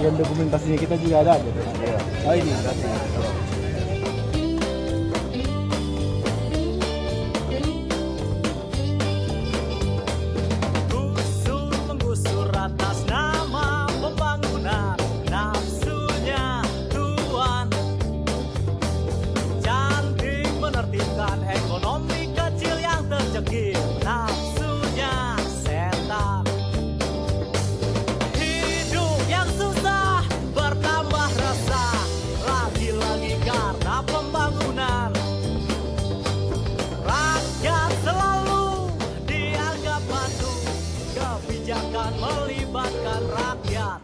bagian dokumentasinya kita juga ada gitu. Oh ini berarti. Melibatkan rakyat.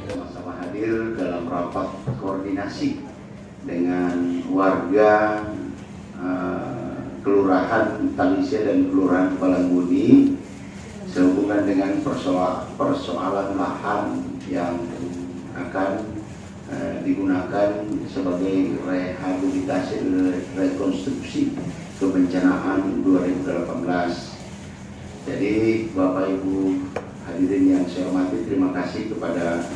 Sama-sama hadir dalam rapat koordinasi dengan warga Kelurahan Talise dan Kelurahan Balangmuni sehubungan dengan persoalan lahan yang akan digunakan sebagai rehabilitasi rekonstruksi kebencanaan 2018. Jadi Bapak Ibu hadirin yang saya hormati, terima kasih kepada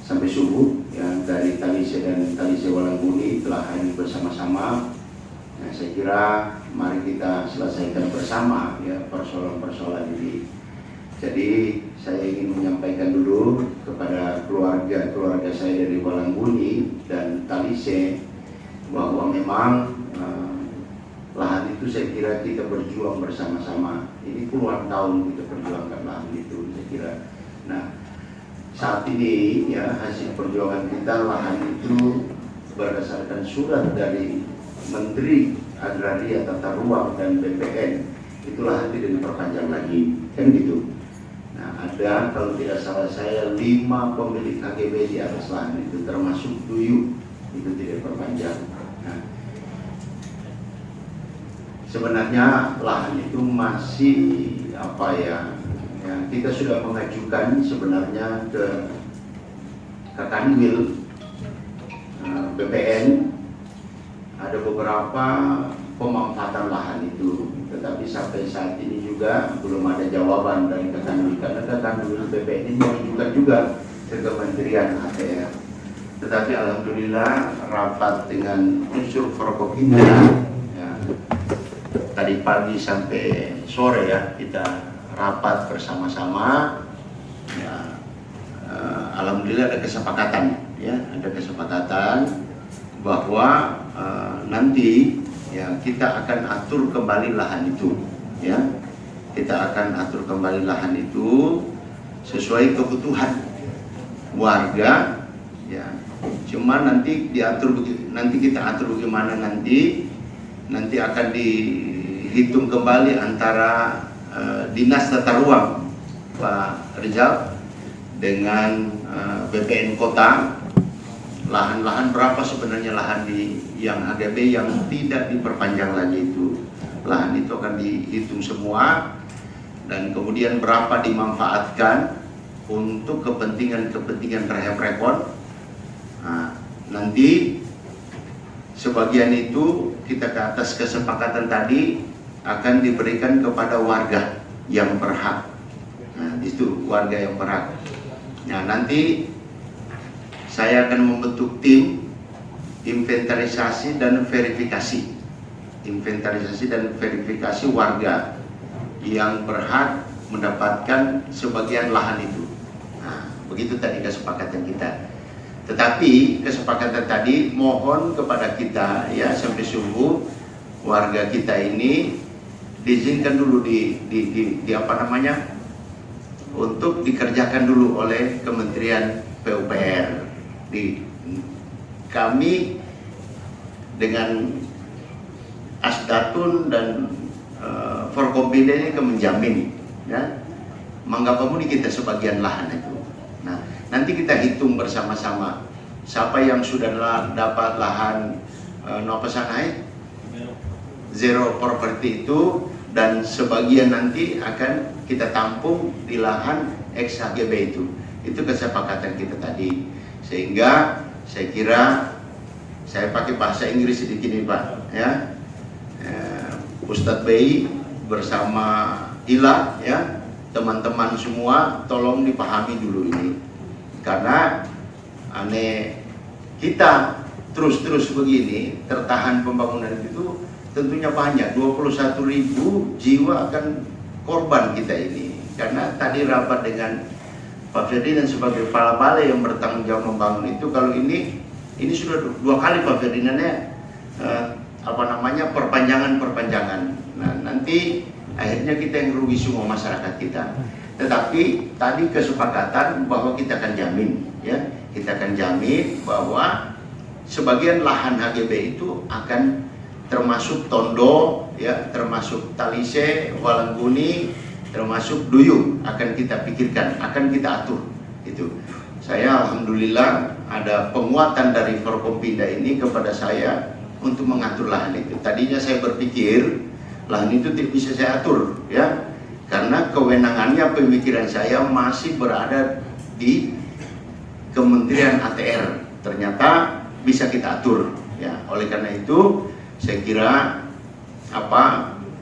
sampai subuh yang dari Talise dan Talise Balangmuni telah hadir bersama-sama. Nah, saya kira mari kita selesaikan bersama ya persoalan-persoalan ini. Jadi saya ingin menyampaikan dulu kepada keluarga saya dari Balangmuni dan Talise bahwa memang lahan itu saya kira kita berjuang bersama-sama. Ini puluhan tahun kita perjuangkan lahan itu, saya kira. Nah, saat ini ya hasil perjuangan kita lahan itu berdasarkan surat dari Menteri Agraria Tata Ruang dan BPN itu lahan tidak diperpanjang lagi, kan gitu. Nah, ada kalau tidak salah saya 5 pemilik KGB di atas lahan itu termasuk Duyu itu tidak diperpanjang. Nah, sebenarnya lahan itu masih apa ya, kita sudah mengajukan sebenarnya ke Kanwil BPN ada beberapa pemanfaatan lahan itu, tetapi sampai saat ini juga belum ada jawaban dari Kanwil karena Kanwil BPN ini mengajukan juga ke Kementerian ATR. Tetapi alhamdulillah rapat dengan unsur Forkopimda tadi pagi sampai sore ya kita rapat bersama-sama ya, alhamdulillah ada kesepakatan bahwa nanti ya kita akan atur kembali lahan itu ya, kita akan atur kembali lahan itu sesuai kebutuhan warga ya. Cuma nanti kita atur bagaimana nanti akan dihitung kembali antara Dinas Tata Ruang Pak Rizal dengan BPN Kota, lahan-lahan berapa sebenarnya lahan yang HGB yang tidak diperpanjang lagi itu. Lahan itu akan dihitung semua dan kemudian berapa dimanfaatkan untuk kepentingan rehab rekon. Nah, nanti sebagian itu kita ke atas kesepakatan tadi akan diberikan kepada warga yang berhak. Nah, itu warga yang berhak. Nah, nanti saya akan membentuk tim inventarisasi dan verifikasi. Inventarisasi dan verifikasi warga yang berhak mendapatkan sebagian lahan itu. Nah, begitu tadi kesepakatan kita. Tetapi kesepakatan tadi mohon kepada kita ya sampai subuh warga kita ini diizinkan dulu di apa namanya untuk dikerjakan dulu oleh Kementerian PUPR. Kami dengan Asdatun dan Forkompinda ini menjamin ya Mangga Pemudi kita sebagian lahan itu. Nah, nanti kita hitung bersama-sama siapa yang sudah dapat lahan zero property itu dan sebagian nanti akan kita tampung di lahan ex-HGB itu. Itu kesepakatan kita tadi. Sehingga saya kira saya pakai bahasa Inggris sedikit nih Pak ya. Ustadz Bey bersama ilah ya, teman-teman semua tolong dipahami dulu ini, karena kita terus begini tertahan pembangunan itu tentunya banyak, 21.000 jiwa akan korban kita ini. Karena tadi rapat dengan Pak Ferdinand sebagai kepala balai yang bertanggung jawab membangun itu, kalau ini sudah 2 kali Pak Ferdinandnya perpanjangan. Nah, nanti akhirnya kita yang rugi semua, masyarakat kita. Tetapi tadi kesepakatan bahwa kita akan jamin ya, kita akan jamin bahwa sebagian lahan HGB itu akan termasuk Tondo ya, termasuk Talise, Walangguni, termasuk Duyung, akan kita pikirkan, akan kita atur itu. Saya alhamdulillah ada penguatan dari Forkompinda ini kepada saya untuk mengatur lahan itu. Tadinya saya berpikir lahan itu tidak bisa saya atur ya, karena kewenangannya, pemikiran saya masih berada di Kementerian ATR. Ternyata bisa kita atur ya. Oleh karena itu saya kira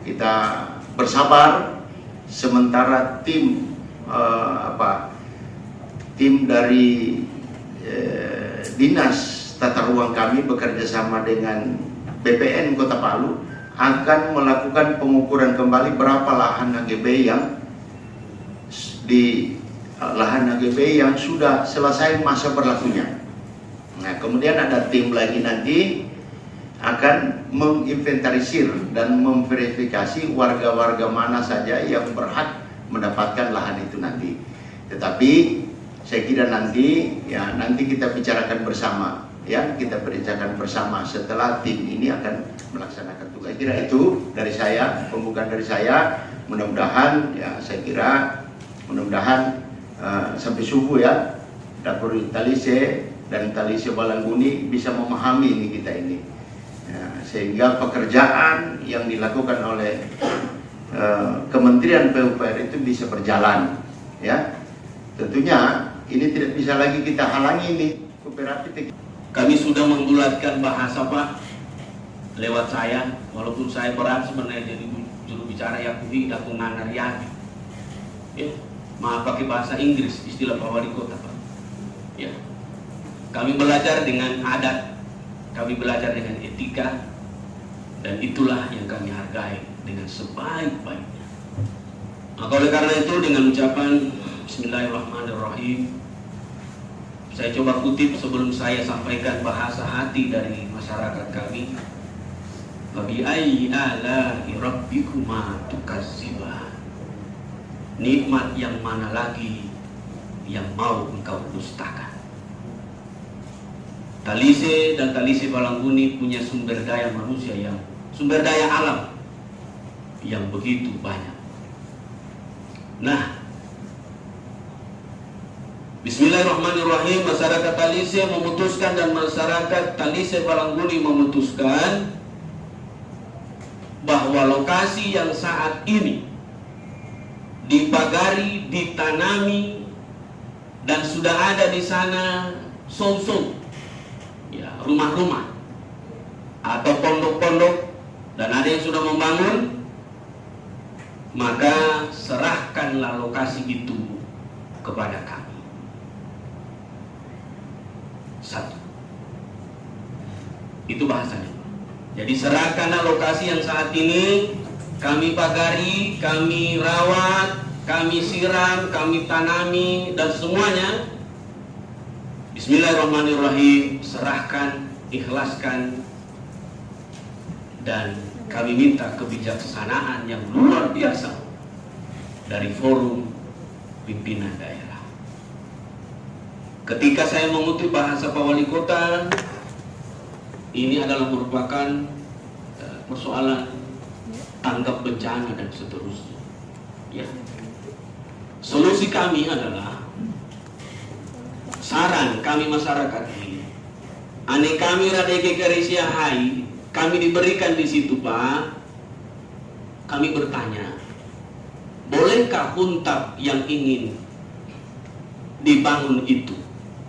kita bersabar sementara tim dari Dinas Tata Ruang kami bekerja sama dengan BPN Kota Palu akan melakukan pengukuran kembali berapa lahan HGB yang sudah selesai masa berlakunya. Nah, kemudian ada tim lagi nanti akan menginventarisir dan memverifikasi warga-warga mana saja yang berhak mendapatkan lahan itu nanti. Tetapi saya kira nanti kita bicarakan bersama ya, kita bicarakan bersama setelah tim ini akan melaksanakan tugas. Saya kira itu dari saya, pembukaan dari saya. Mudah-mudahan ya, saya kira mudah-mudahan sampai subuh ya, dapur Talise dan Talise Walangguni bisa memahami ini kita ini ya, sehingga pekerjaan yang dilakukan oleh Kementerian PUPR itu bisa berjalan ya. Tentunya ini tidak bisa lagi kita halangi ini kooperatif. Kami sudah membulatkan bahasa Pak lewat saya, walaupun saya berat sebenarnya jadi juru bicara Yakudi dan Kunganariati ya, maaf pakai bahasa Inggris istilah Pak Wali Kota Pak ya. Kami belajar dengan adat, kami belajar dengan etika, dan itulah yang kami hargai dengan sebaik-baiknya. Maka oleh karena itu dengan ucapan Bismillahirrahmanirrahim, saya coba kutip sebelum saya sampaikan bahasa hati dari masyarakat kami. Fabi ayyi ala'i rabbikuma tukadziban. Nikmat yang mana lagi yang mau engkau dustakan? Talise dan Talise Walangguni punya sumber daya manusia sumber daya alam yang begitu banyak. Nah, Bismillahirrahmanirrahim, masyarakat Talise memutuskan dan masyarakat Talise Walangguni memutuskan bahwa lokasi yang saat ini dipagari, ditanami, dan sudah ada di sana song-song ya, rumah-rumah atau pondok-pondok, dan ada yang sudah membangun, maka serahkanlah lokasi itu kepada kami. Satu, itu bahasanya. Jadi serahkanlah lokasi yang saat ini kami pagari, kami rawat, kami siram, kami tanami, dan semuanya Bismillahirrahmanirrahim, serahkan, ikhlaskan, dan kami minta kebijaksanaan yang luar biasa dari forum pimpinan daerah. Ketika saya mengutip bahasa Pak Wali Kota, ini adalah merupakan persoalan tanggap bencana dan seterusnya. Ya. Solusi kami adalah, saran kami masyarakat ini, ane kami radeke kerisia hai, kami diberikan di situ Pak, kami bertanya, bolehkah huntap yang ingin dibangun itu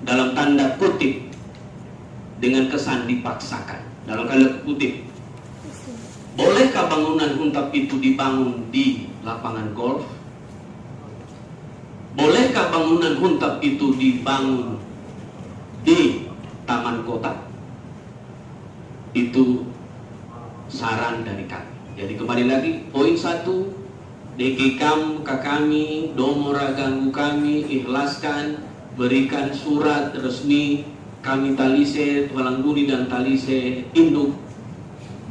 dalam tanda kutip dengan kesan dipaksakan, dalam tanda kutip Bolehkah bangunan huntap itu dibangun di lapangan golf? Bolehkah bangunan huntap itu dibangun di taman kota? Itu saran dari kami. Jadi kembali lagi, poin 1, dekikam ke kami, domora ganggu kami, ikhlaskan, berikan surat resmi kami Talise, Tualangguni dan Talise induk.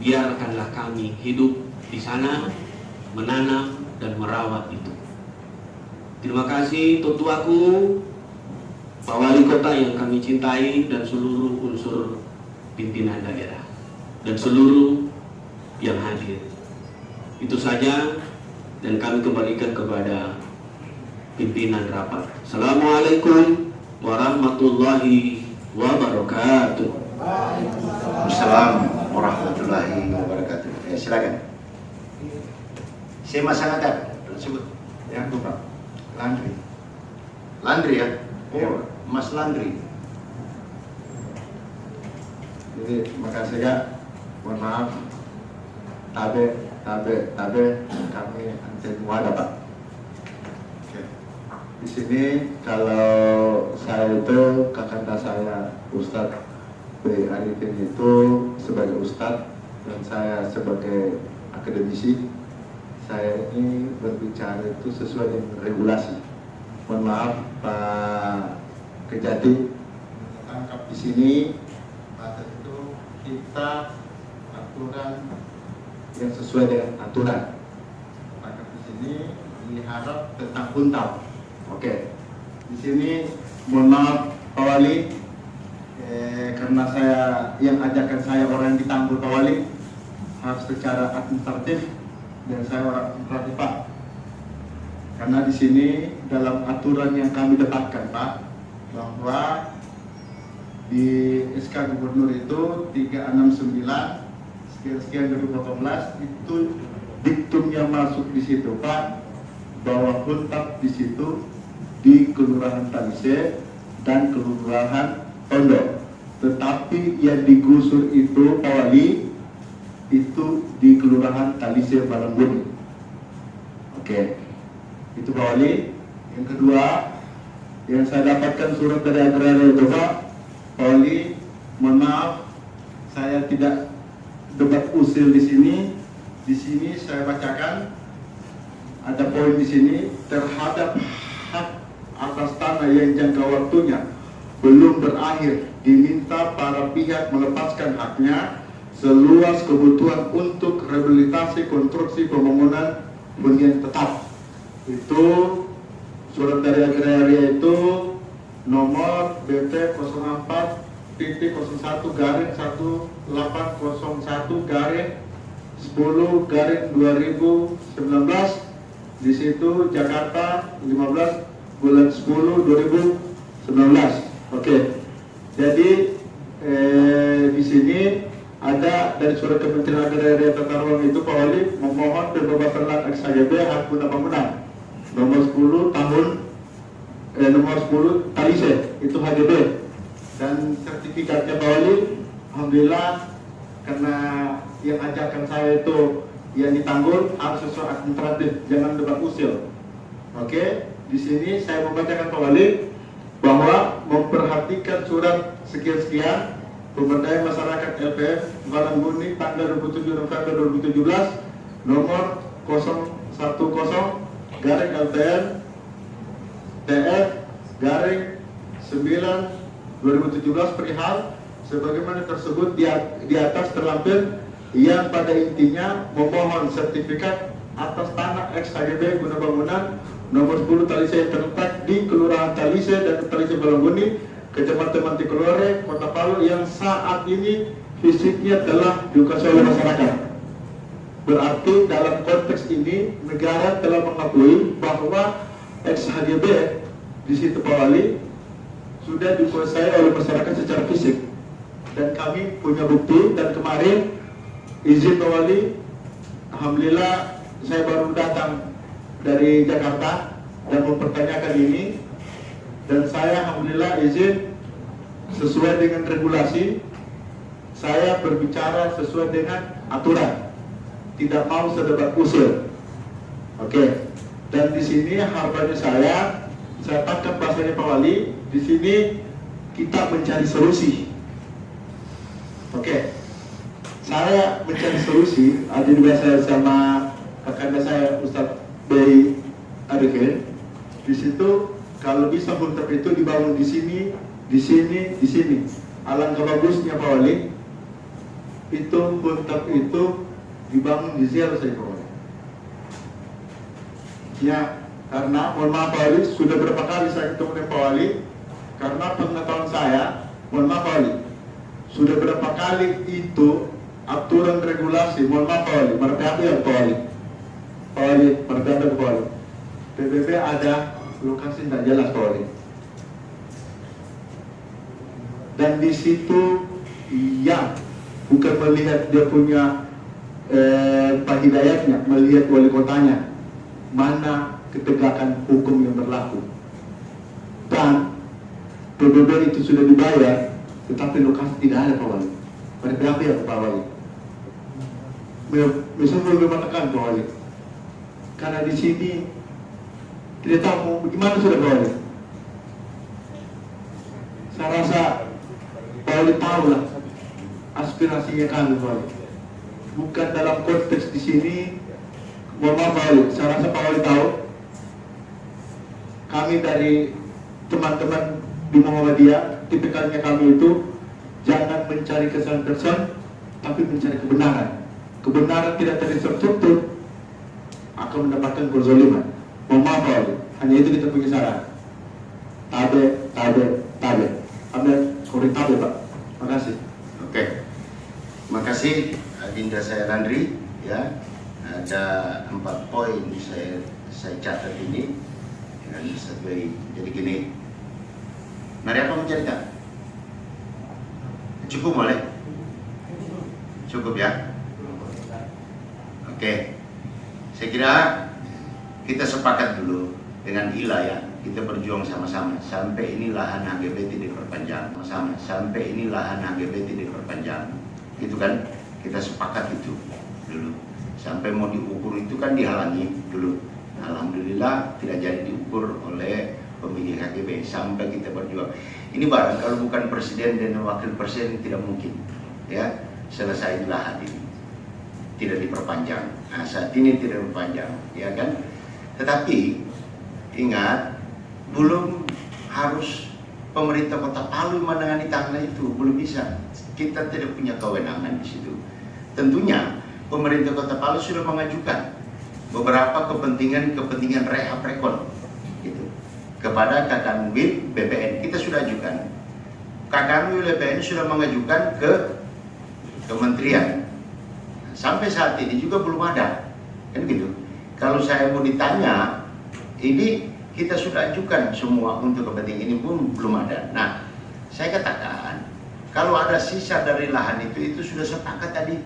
Biarkanlah kami hidup di sana, menanam dan merawat itu. Terima kasih tutuaku, Pak Wali Kota yang kami cintai, dan seluruh unsur pimpinan daerah dan seluruh yang hadir. Itu saja, dan kami kembalikan kepada pimpinan rapat. Assalamualaikum warahmatullahi wabarakatuh. Assalamualaikum warahmatullahi wabarakatuh. Silakan. Saya masyarakat tersebut yang Pak Landri. Landri ya? Oh, Mas Landri. Jadi makasih ya. Mohon maaf. Tabe kami anten wadah Pak. Oke. Di sini kalau saya itu kakanda saya Ustadz B. Arifin itu sebagai Ustadz dan saya sebagai akademisi, saya ini berbicara itu sesuai dengan regulasi. Mohon maaf Pak Kejati, tangkap di sini pada itu kita aturan yang sesuai dengan aturan. Tangkap di sini diharap tentang huntap. Oke. Di sini mohon maaf Pak Wali, karena saya yang ajakan saya orang di Tanggul Pak Wali harus secara administratif dan saya orang administratif Pak. Karena di sini dalam aturan yang kami dapatkan Pak, bahwa di SK Gubernur itu 369 sekian 2018 itu diktumnya masuk di situ Pak, bahwa huntap di situ di Kelurahan Talise dan Kelurahan Tondo. Tetapi yang digusur itu Pak Wali itu di Kelurahan Talise Balangbuni. Oke, itu Pak Wali. Yang kedua, yang saya dapatkan surat dari agraria itu Pak Wali, mohon maaf saya tidak debat usil di sini. Di sini saya bacakan ada poin di sini, terhadap hak atas tanah yang jangka waktunya belum berakhir, diminta para pihak melepaskan haknya seluas kebutuhan untuk rehabilitasi konstruksi pembangunan hunian tetap. Itu surat dari agraria itu nomor BP 04-18-001-10/2019. Di situ Jakarta 15/10/2019. Oke. Jadi di sini ada dari surat Kementerian Agraria Tata Ruang itu Pak Wali memohon pembebasan lahan XHGB hak guna bangunan nomor 10 tahun nomor 10 Talise itu HGB, dan sertifikatnya Pak Wali alhamdulillah, karena yang ajakan saya itu yang ditanggul harus sesuai administratif, jangan debat usil. Oke, di sini saya membacakan Pak Wali bahwa memperhatikan surat sekian-sekian pemberdayaan masyarakat LPM Balangbuni tanggal 27 November 2017 nomor 010/LPM TF garing 9/2017 perihal sebagaimana tersebut di atas terlampir, yang pada intinya memohon sertifikat atas tanah XHGB guna bangunan nomor 10 Talise yang terletak di Kelurahan Talise dan Talise Balangbuni, Kecamatan Mantikelore, Kota Palu, yang saat ini fisiknya telah dikuasai oleh masyarakat. Berarti dalam konteks ini negara telah mengakui bahwa XHGB di situ Pak Wali sudah dikuasai oleh masyarakat secara fisik, dan kami punya bukti. Dan kemarin izin Pak Wali, alhamdulillah saya baru datang dari Jakarta dan mempertanyakan ini, dan saya alhamdulillah izin sesuai dengan regulasi, saya berbicara sesuai dengan aturan. tidak mau sedebat usul. Oke. Dan di sini harapannya saya tangkap bahasanya Pak Wali, di sini kita mencari solusi. Oke. Saya mencari solusi, ada juga saya sama kakanda saya Ustadz Bey Adeke. Di situ kalau bisa huntap itu dibangun di sini, di sini, di sini. Alangkah bagusnya Pak Wali, itu huntap itu dibangun di zero saya Pak Wali. Ya, karena mohon maaf Pak Wali, sudah berapa kali saya ketemu dengan Pak Wali, karena pengetahuan saya, mohon maaf Pak Wali, sudah berapa kali itu aturan regulasi, mohon maaf Pak Wali, berarti ya Pak Wali, Pak Wali, berarti Pak Wali, PBB ada lokasi tidak jelas Pak Wali, dan di situ ya bukan melihat dia punya Pak Hidayatnya, melihat wali kotanya, mana ketegakan hukum yang berlaku, dan PBB itu sudah dibayar, tetapi lokasi tidak ada Pak Wali. Berarti apa ya Pak Wali? Misalnya belum mengatakan Pak Wali, karena di sini tidak tahu bagaimana sudah Pak Wali. Saya rasa Pak Wali tahu lah aspirasinya kami Pak Wali. Bukan dalam konteks di sini, mohon maaf Pak Wali, saya rasa Pak Wali tahu. Kami dari teman-teman di Muhammadiyah, tipikalnya kami itu jangan mencari kesan-kesan, tapi mencari kebenaran. Kebenaran tidak tertutup akan mendapatkan kezaliman. Mohon maaf Pak Wali, hanya itu kita punya saran. Tabe. Ambil kori tabe Pak. Makasih. Oke. Makasih Adinda saya Landry ya. Ada 4 poin saya catat ini dengan Ustadz Bey. Jadi gini. Mari apa menceritakan? Cukup boleh? Cukup ya? Oke. Saya kira kita sepakat dulu dengan ILA ya. Kita berjuang sama-sama sampai ini lahan HGB tidak diperpanjang. Sama sampai ini lahan HGB tidak diperpanjang. Gitu kan? Kita sepakat itu dulu. Sampai mau diukur itu kan dihalangi dulu. Alhamdulillah tidak jadi diukur oleh pemilih HGB sampai kita berjuang. Ini barang kalau bukan presiden dan wakil presiden tidak mungkin ya selesai lahan ini tidak diperpanjang. Nah, saat ini tidak diperpanjang ya kan. Tetapi ingat belum harus pemerintah Kota Palu menangani tanah itu, belum bisa. Kita tidak punya kewenangan di situ. Tentunya pemerintah Kota Palu sudah mengajukan beberapa kepentingan rehab rekon gitu kepada Kakanwil BPN. Kita sudah ajukan. Kakanwil BPN sudah mengajukan ke kementerian. Sampai saat ini juga belum ada. Kan gitu. Kalau saya mau ditanya, ini kita sudah ajukan semua untuk kepentingan ini pun belum ada. Nah, saya katakan kalau ada sisa dari lahan itu sudah sepakat tadi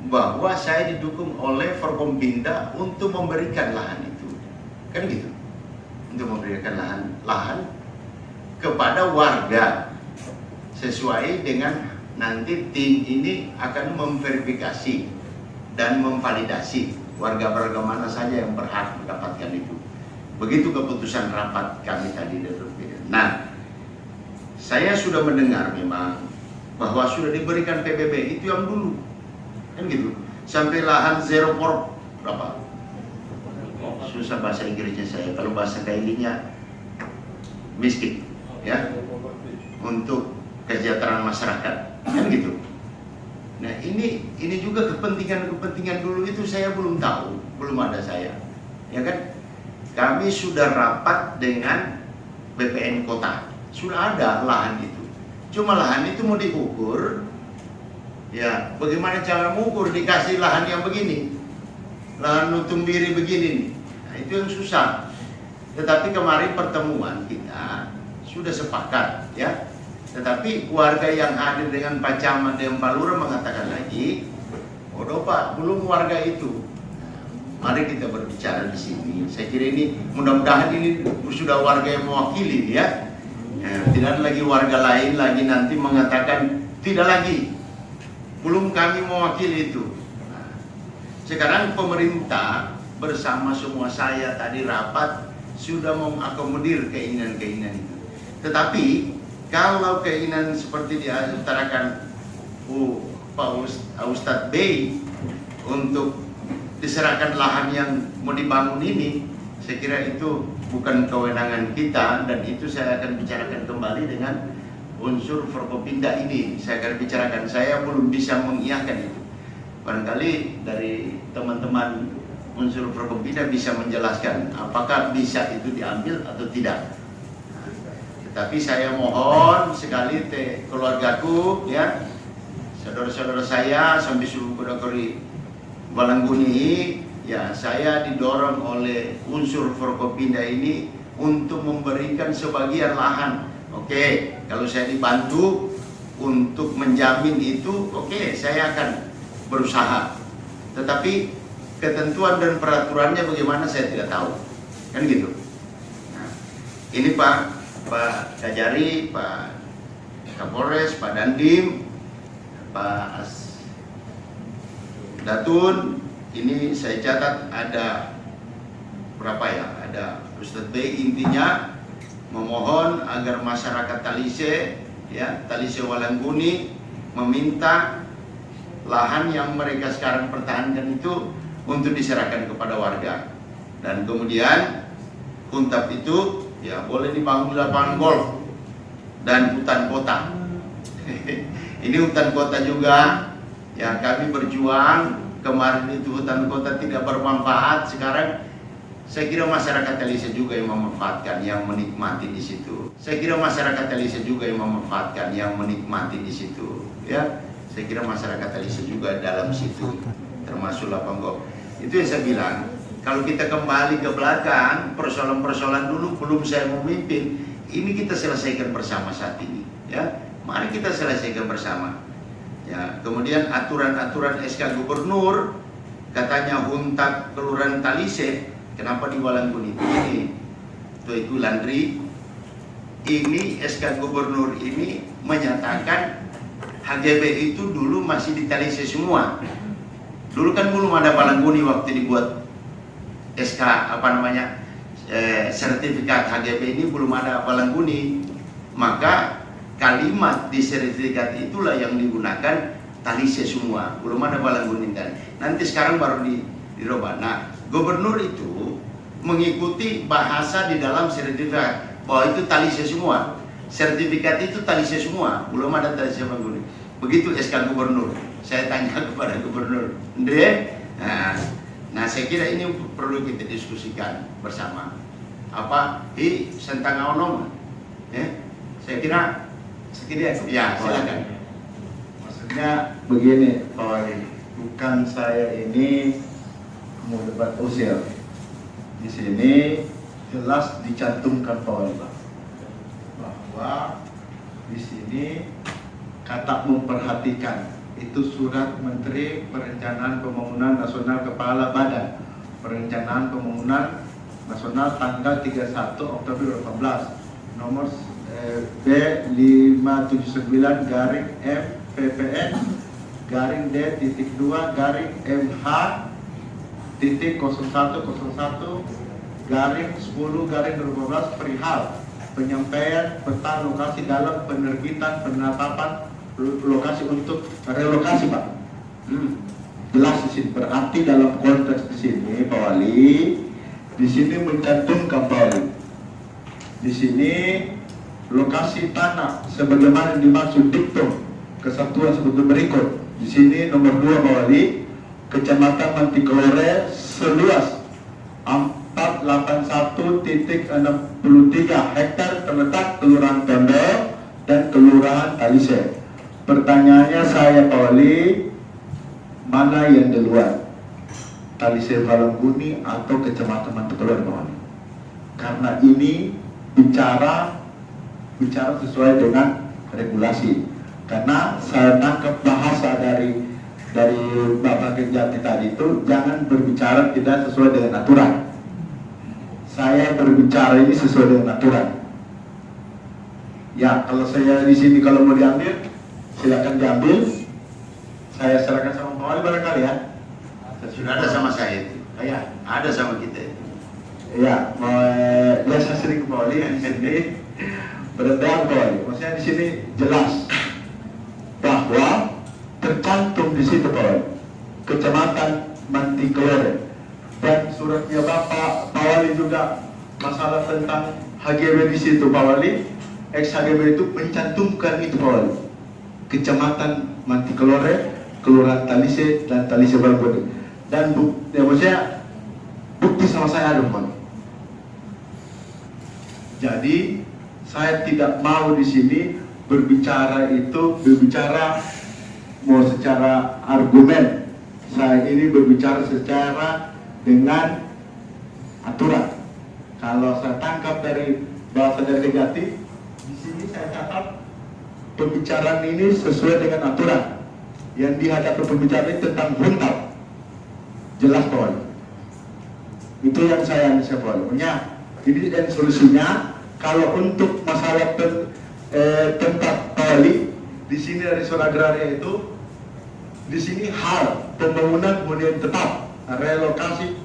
bahwa saya didukung oleh Forkompinda untuk memberikan lahan itu, kan gitu, untuk memberikan lahan kepada warga sesuai dengan nanti tim ini akan memverifikasi dan memvalidasi warga-warga mana saja yang berhak mendapatkan itu. Begitu keputusan rapat kami tadi dari PBB. Nah, saya sudah mendengar memang bahwa sudah diberikan PBB itu yang dulu, kan gitu, sampai lahan zero for berapa? Susah bahasa Inggrisnya saya. Kalau bahasa Kailinya miskin, ya, untuk kesejahteraan masyarakat, kan gitu. Nah ini juga kepentingan dulu itu saya belum tahu, belum ada saya, ya kan? Kami sudah rapat dengan BPN Kota, sudah ada lahan itu. Cuma lahan itu mau diukur, ya bagaimana cara mengukur, dikasih lahan yang begini, lahan nutung diri begini nih. Nah, itu yang susah. Tetapi kemarin pertemuan kita sudah sepakat, ya. Tetapi warga yang hadir dengan Pak Camat dan Pak Lurah mengatakan lagi, "Waduh Pak, belum warga itu." Mari kita berbicara di sini. Saya kira ini mudah-mudahan ini sudah warga yang mewakili ya. Tidak ada lagi warga lain lagi nanti mengatakan tidak lagi. Belum kami mewakili itu. Sekarang pemerintah bersama semua saya tadi rapat sudah mengakomodir keinginan-keinginan itu. Tetapi kalau keinginan seperti diutarakan Pak Ustadz Bey untuk diserahkan lahan yang mau dibangun ini, saya kira itu bukan kewenangan kita, dan itu saya akan bicarakan kembali dengan unsur Forkopimda ini. Saya akan bicarakan, saya belum bisa mengiyakan itu. Barangkali dari teman-teman unsur Forkopimda bisa menjelaskan apakah bisa itu diambil atau tidak. Tetapi saya mohon sekali keluargaku, ya, saudara-saudara saya sampai seluruh Kodakori Balangguni, ya, saya didorong oleh unsur Forkopimda ini untuk memberikan sebagian lahan. Oke, kalau saya dibantu untuk menjamin itu, oke, saya akan berusaha. Tetapi ketentuan dan peraturannya bagaimana saya tidak tahu, kan gitu. Nah, ini Pak Kajari, Pak Kapolres, Pak Dandim, Pak Datun, ini saya catat ada berapa ya? Ada Ustadz Bey, intinya memohon agar masyarakat Talise, ya, Talise Balangguni meminta lahan yang mereka sekarang pertahankan itu untuk diserahkan kepada warga. Dan kemudian Kuntap itu, ya, boleh dibangun lapangan golf dan hutan kota. Ini hutan kota juga, ya, kami berjuang. Kemarin itu hutan kota tidak bermanfaat, sekarang saya kira masyarakat Talise juga yang memanfaatkan, yang menikmati di situ. Saya kira masyarakat Talise juga yang memanfaatkan, yang menikmati di situ, ya. Saya kira masyarakat Talise juga dalam situ, termasuk lapangan golf. Itu yang saya bilang, kalau kita kembali ke belakang, persoalan-persoalan dulu belum saya memimpin, ini kita selesaikan bersama saat ini, ya. Mari kita selesaikan bersama. Ya, kemudian aturan-aturan SK Gubernur, katanya Huntap Kelurahan Talise, kenapa di Balangguni ini? Itu Landri. Ini SK Gubernur ini menyatakan HGB itu dulu masih di Talise semua. Dulu kan belum ada Balangguni waktu dibuat SK sertifikat HGB ini, belum ada Balangguni. Maka kalimat di sertifikat itulah yang digunakan Talise semua, belum ada Balangguni. Nanti sekarang baru dirubah. Nah, gubernur itu mengikuti bahasa di dalam sertifikat bahwa itu Talise semua. Sertifikat itu Talise semua, belum ada Talise Balangguni. Begitu SK gubernur. Saya tanya kepada gubernur, nah saya kira ini perlu kita diskusikan bersama. Apa sentang onom? Saya kira ya, silakan. Maksudnya begini, Pak Wali, bukan saya ini mau debat usil. Di sini jelas dicantumkan Pak Wali bahwa di sini kata memperhatikan itu surat Menteri Perencanaan Pembangunan Nasional Kepala Badan Perencanaan Pembangunan Nasional tanggal 31 Oktober 2018 nomor B579-FPPN-D-2-0101-10-2012 perihal penyampaian peta lokasi dalam penerbitan penetapan lokasi untuk relokasi, Pak. Jelas di sini. Berarti dalam konteks di sini, Pak Wali, di sini mencantumkan Pak Wali. Di sini lokasi tanah sebagaimana dimaksud diktum kesatuan seperti berikut. Di sini nomor 2 Pak Wali, Kecamatan Mantikelore seluas 481.63 hektar terletak Kelurahan Tondel dan Kelurahan Talise. Pertanyaannya saya Pak Wali, mana yang duluan? Talise Balangguni atau Kecamatan Mantikelore Pak Wali? Karena ini bicara sesuai dengan regulasi. Karena saya tangkap bahasa dari Bapak Kejati tadi itu, jangan berbicara tidak sesuai dengan aturan. Saya berbicara ini sesuai dengan aturan. Ya, kalau saya di sini kalau mau diambil, silakan diambil. Saya serahkan sama Pak Wali barangkali ya. Sudah ada sama saya itu. Ya, ada sama kita itu. Ya, ya saya sering ke Bali di sini beredar Bali. Maksudnya di sini jelas bahwa tercantum di situ Bali, Kecamatan Mantikelore, dan suratnya Bapak Pak Wali juga masalah tentang HGB di situ Pak Wali, ex HGB itu mencantumkan itu Pak Wali, Kecamatan Mantikelore, Kelurahan Talise dan Talise Balboni, dan ya maksudnya bukti sama saya ada Pak. Jadi saya tidak mau di sini berbicara mau secara argumen. Saya ini berbicara secara dengan aturan. Kalau saya tangkap dari bahasa dari Kejati, di sini saya catat pembicaraan ini sesuai dengan aturan. Yang dihadapi pembicaraan ini tentang huntab. Jelas Pak. Itu yang saya punya. Ini dan solusinya kalau untuk masalah tempat Bali di sini dari zona agraria itu di sini hal pembangunan hunian tetap relokasi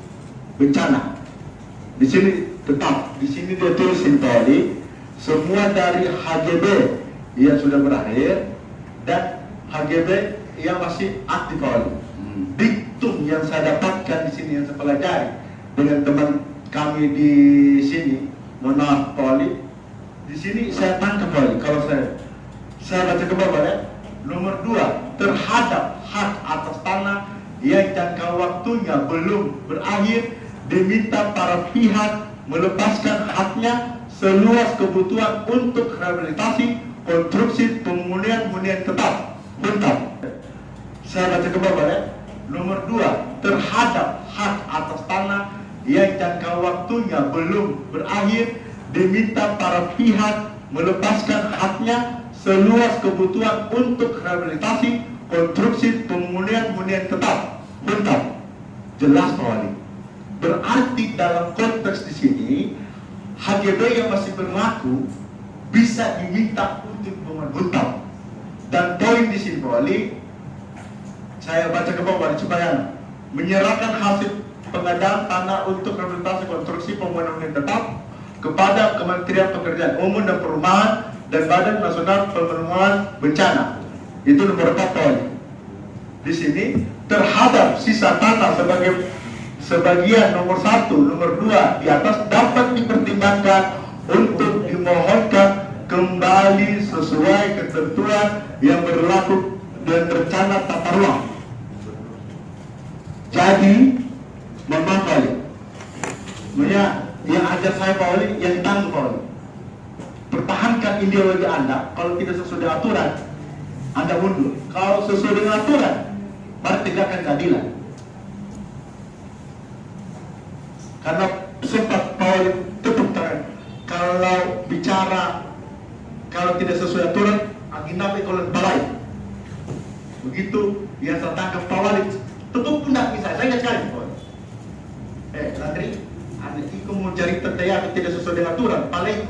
bencana di sini tetap di sini dia tulisin Bali semua dari HGB yang sudah berakhir dan HGB yang masih aktif Bali. Diktum yang saya dapatkan di sini yang saya pelajari dengan teman kami di sini, mohon maaf Pak Wali, di sini saya tangkap Pak Wali, kalau saya baca ke bawah ya, nomor 2 terhadap hak atas tanah yang jangka waktunya belum berakhir diminta para pihak melepaskan haknya seluas kebutuhan untuk rehabilitasi konstruksi pemulihan hunian tetap huntab. Saya baca ke bawah ya, nomor 2 terhadap hak atas tanah yang jangka waktunya belum berakhir diminta para pihak melepaskan haknya seluas kebutuhan untuk rehabilitasi konstruksi pemulihan hunian tetap huntab. Jelas Pak Wali. Berarti dalam konteks di sini HGB yang masih berlaku bisa diminta untuk pembangunan huntab. Dan poin di sini Pak Wali, saya baca ke bawah supaya menyerahkan hasil pengadaan tanah untuk rehabilitasi konstruksi pembangunan hunian tetap kepada Kementerian Pekerjaan Umum dan Perumahan dan Badan Nasional Penanggulangan Bencana. Itu nomor 4 poin. Di sini terhadap sisa tanah sebagian nomor 1, nomor 2 di atas dapat dipertimbangkan untuk dimohonkan kembali sesuai ketentuan yang berlaku dan rencana tata ruang. Jadi mohon Pak Wali, yang ajar saya Pak Wali, yang tangguh Pak Wali, pertahankan ideologi Anda. Kalau tidak sesuai dengan aturan, Anda mundur. Kalau sesuai dengan aturan, mari tegakkan keadilan. Karena sempat Pak Wali tutup tangan. Kalau bicara, kalau tidak sesuai aturan, agenda oleh balai. Begitu yang saya tangkap Pak Wali, tutup pundak saya ingat sekali Pak Wali. Landri, aku mau cari tertaya tidak sesuai dengan aturan, paling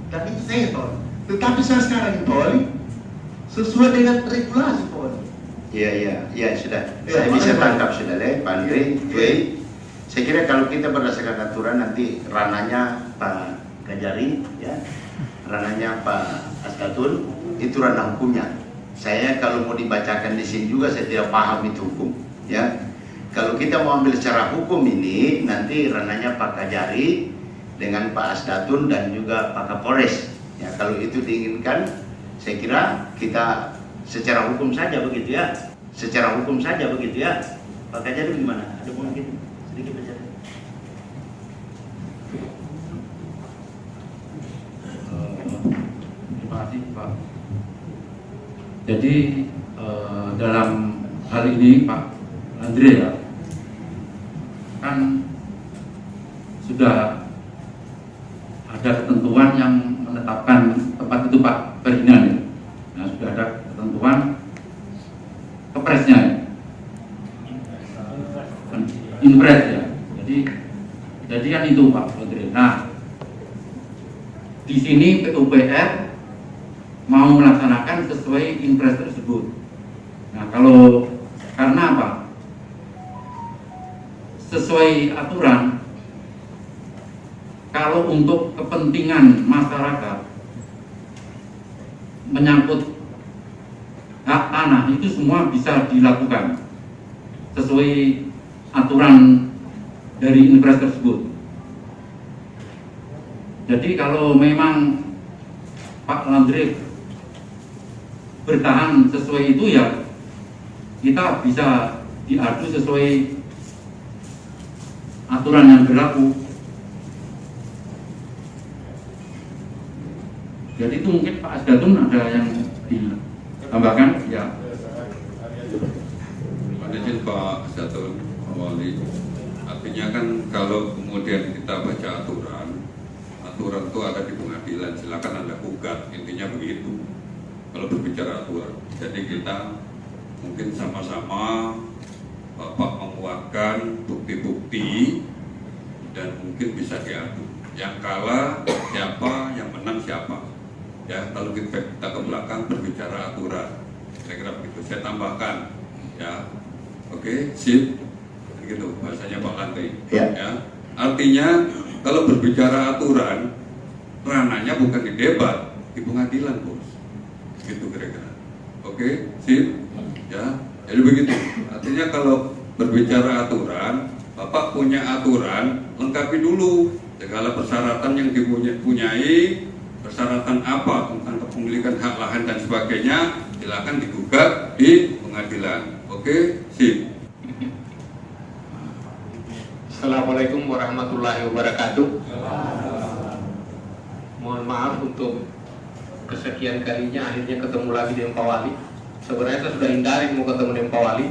dan itu saya Pak Wali. Tetapi saya sekarang ini Pak Wali sesuai dengan regulasi Pak Wali. Iya sudah. Saya bisa tangkap sudah Pak Andri. Saya kira kalau kita berdasarkan aturan nanti ranahnya Pak Kajari, ya, ranahnya Pak Askatun, itu ranah hukumnya. Saya kalau mau dibacakan di sini juga saya tidak paham itu hukum, ya. Kalau kita mau ambil secara hukum ini, nanti ranahnya Pak Kajari dengan Pak Asdatun dan juga Pak Kapolres. Ya, kalau itu diinginkan, saya kira kita secara hukum saja begitu ya. Secara hukum saja begitu ya. Pak Kajari gimana? Ada mungkin sedikit saja. Terima kasih Pak. Jadi dalam hal ini Pak Andre ya, kan sudah ada ketentuan yang menetapkan tempat itu Pak Ferdinand ya. Nah, sudah ada ketentuan kepresnya ya. Impres ya. Jadi kan itu Pak Andre. Nah, di sini PUPR mau melaksanakan sesuai impres tersebut. Nah, karena apa? sesuai aturan, kalau untuk kepentingan masyarakat menyangkut hak tanah itu semua bisa dilakukan sesuai aturan dari impres tersebut. Jadi kalau memang Pak Landry bertahan sesuai itu, ya kita bisa diadu sesuai aturan yang berlaku. Jadi itu mungkin Pak Asdatun ada yang ditambahkan? Ya. Izin Pak Asdatun, Pak Wali. Artinya kan kalau kemudian kita baca aturan itu ada di pengadilan, silakan Anda gugat, intinya begitu. Kalau berbicara aturan, jadi kita mungkin sama-sama Bapak menguatkan bukti-bukti dan mungkin bisa diadu. Yang kalah siapa, yang menang siapa. Ya, kalau kita ke belakang berbicara aturan, kira-kira begitu. Saya tambahkan, ya, oke, sip, gitu bahasanya Pak Landry. Ya, artinya kalau berbicara aturan, ranahnya bukan di debat, di pengadilan, bos. Gitu kira-kira. Oke, sip, ya. Jadi begitu. Artinya kalau berbicara aturan, Bapak punya aturan, lengkapi dulu segala persyaratan yang dipunyai. Persyaratan apa tentang kepemilikan hak lahan dan sebagainya, silakan digugat di pengadilan. Oke, sip. Assalamualaikum warahmatullahi wabarakatuh. Mohon maaf untuk kesekian kalinya akhirnya ketemu lagi dengan Pak Wali. Sebenarnya saya sudah hindari mau ketemu dengan Pak Wali,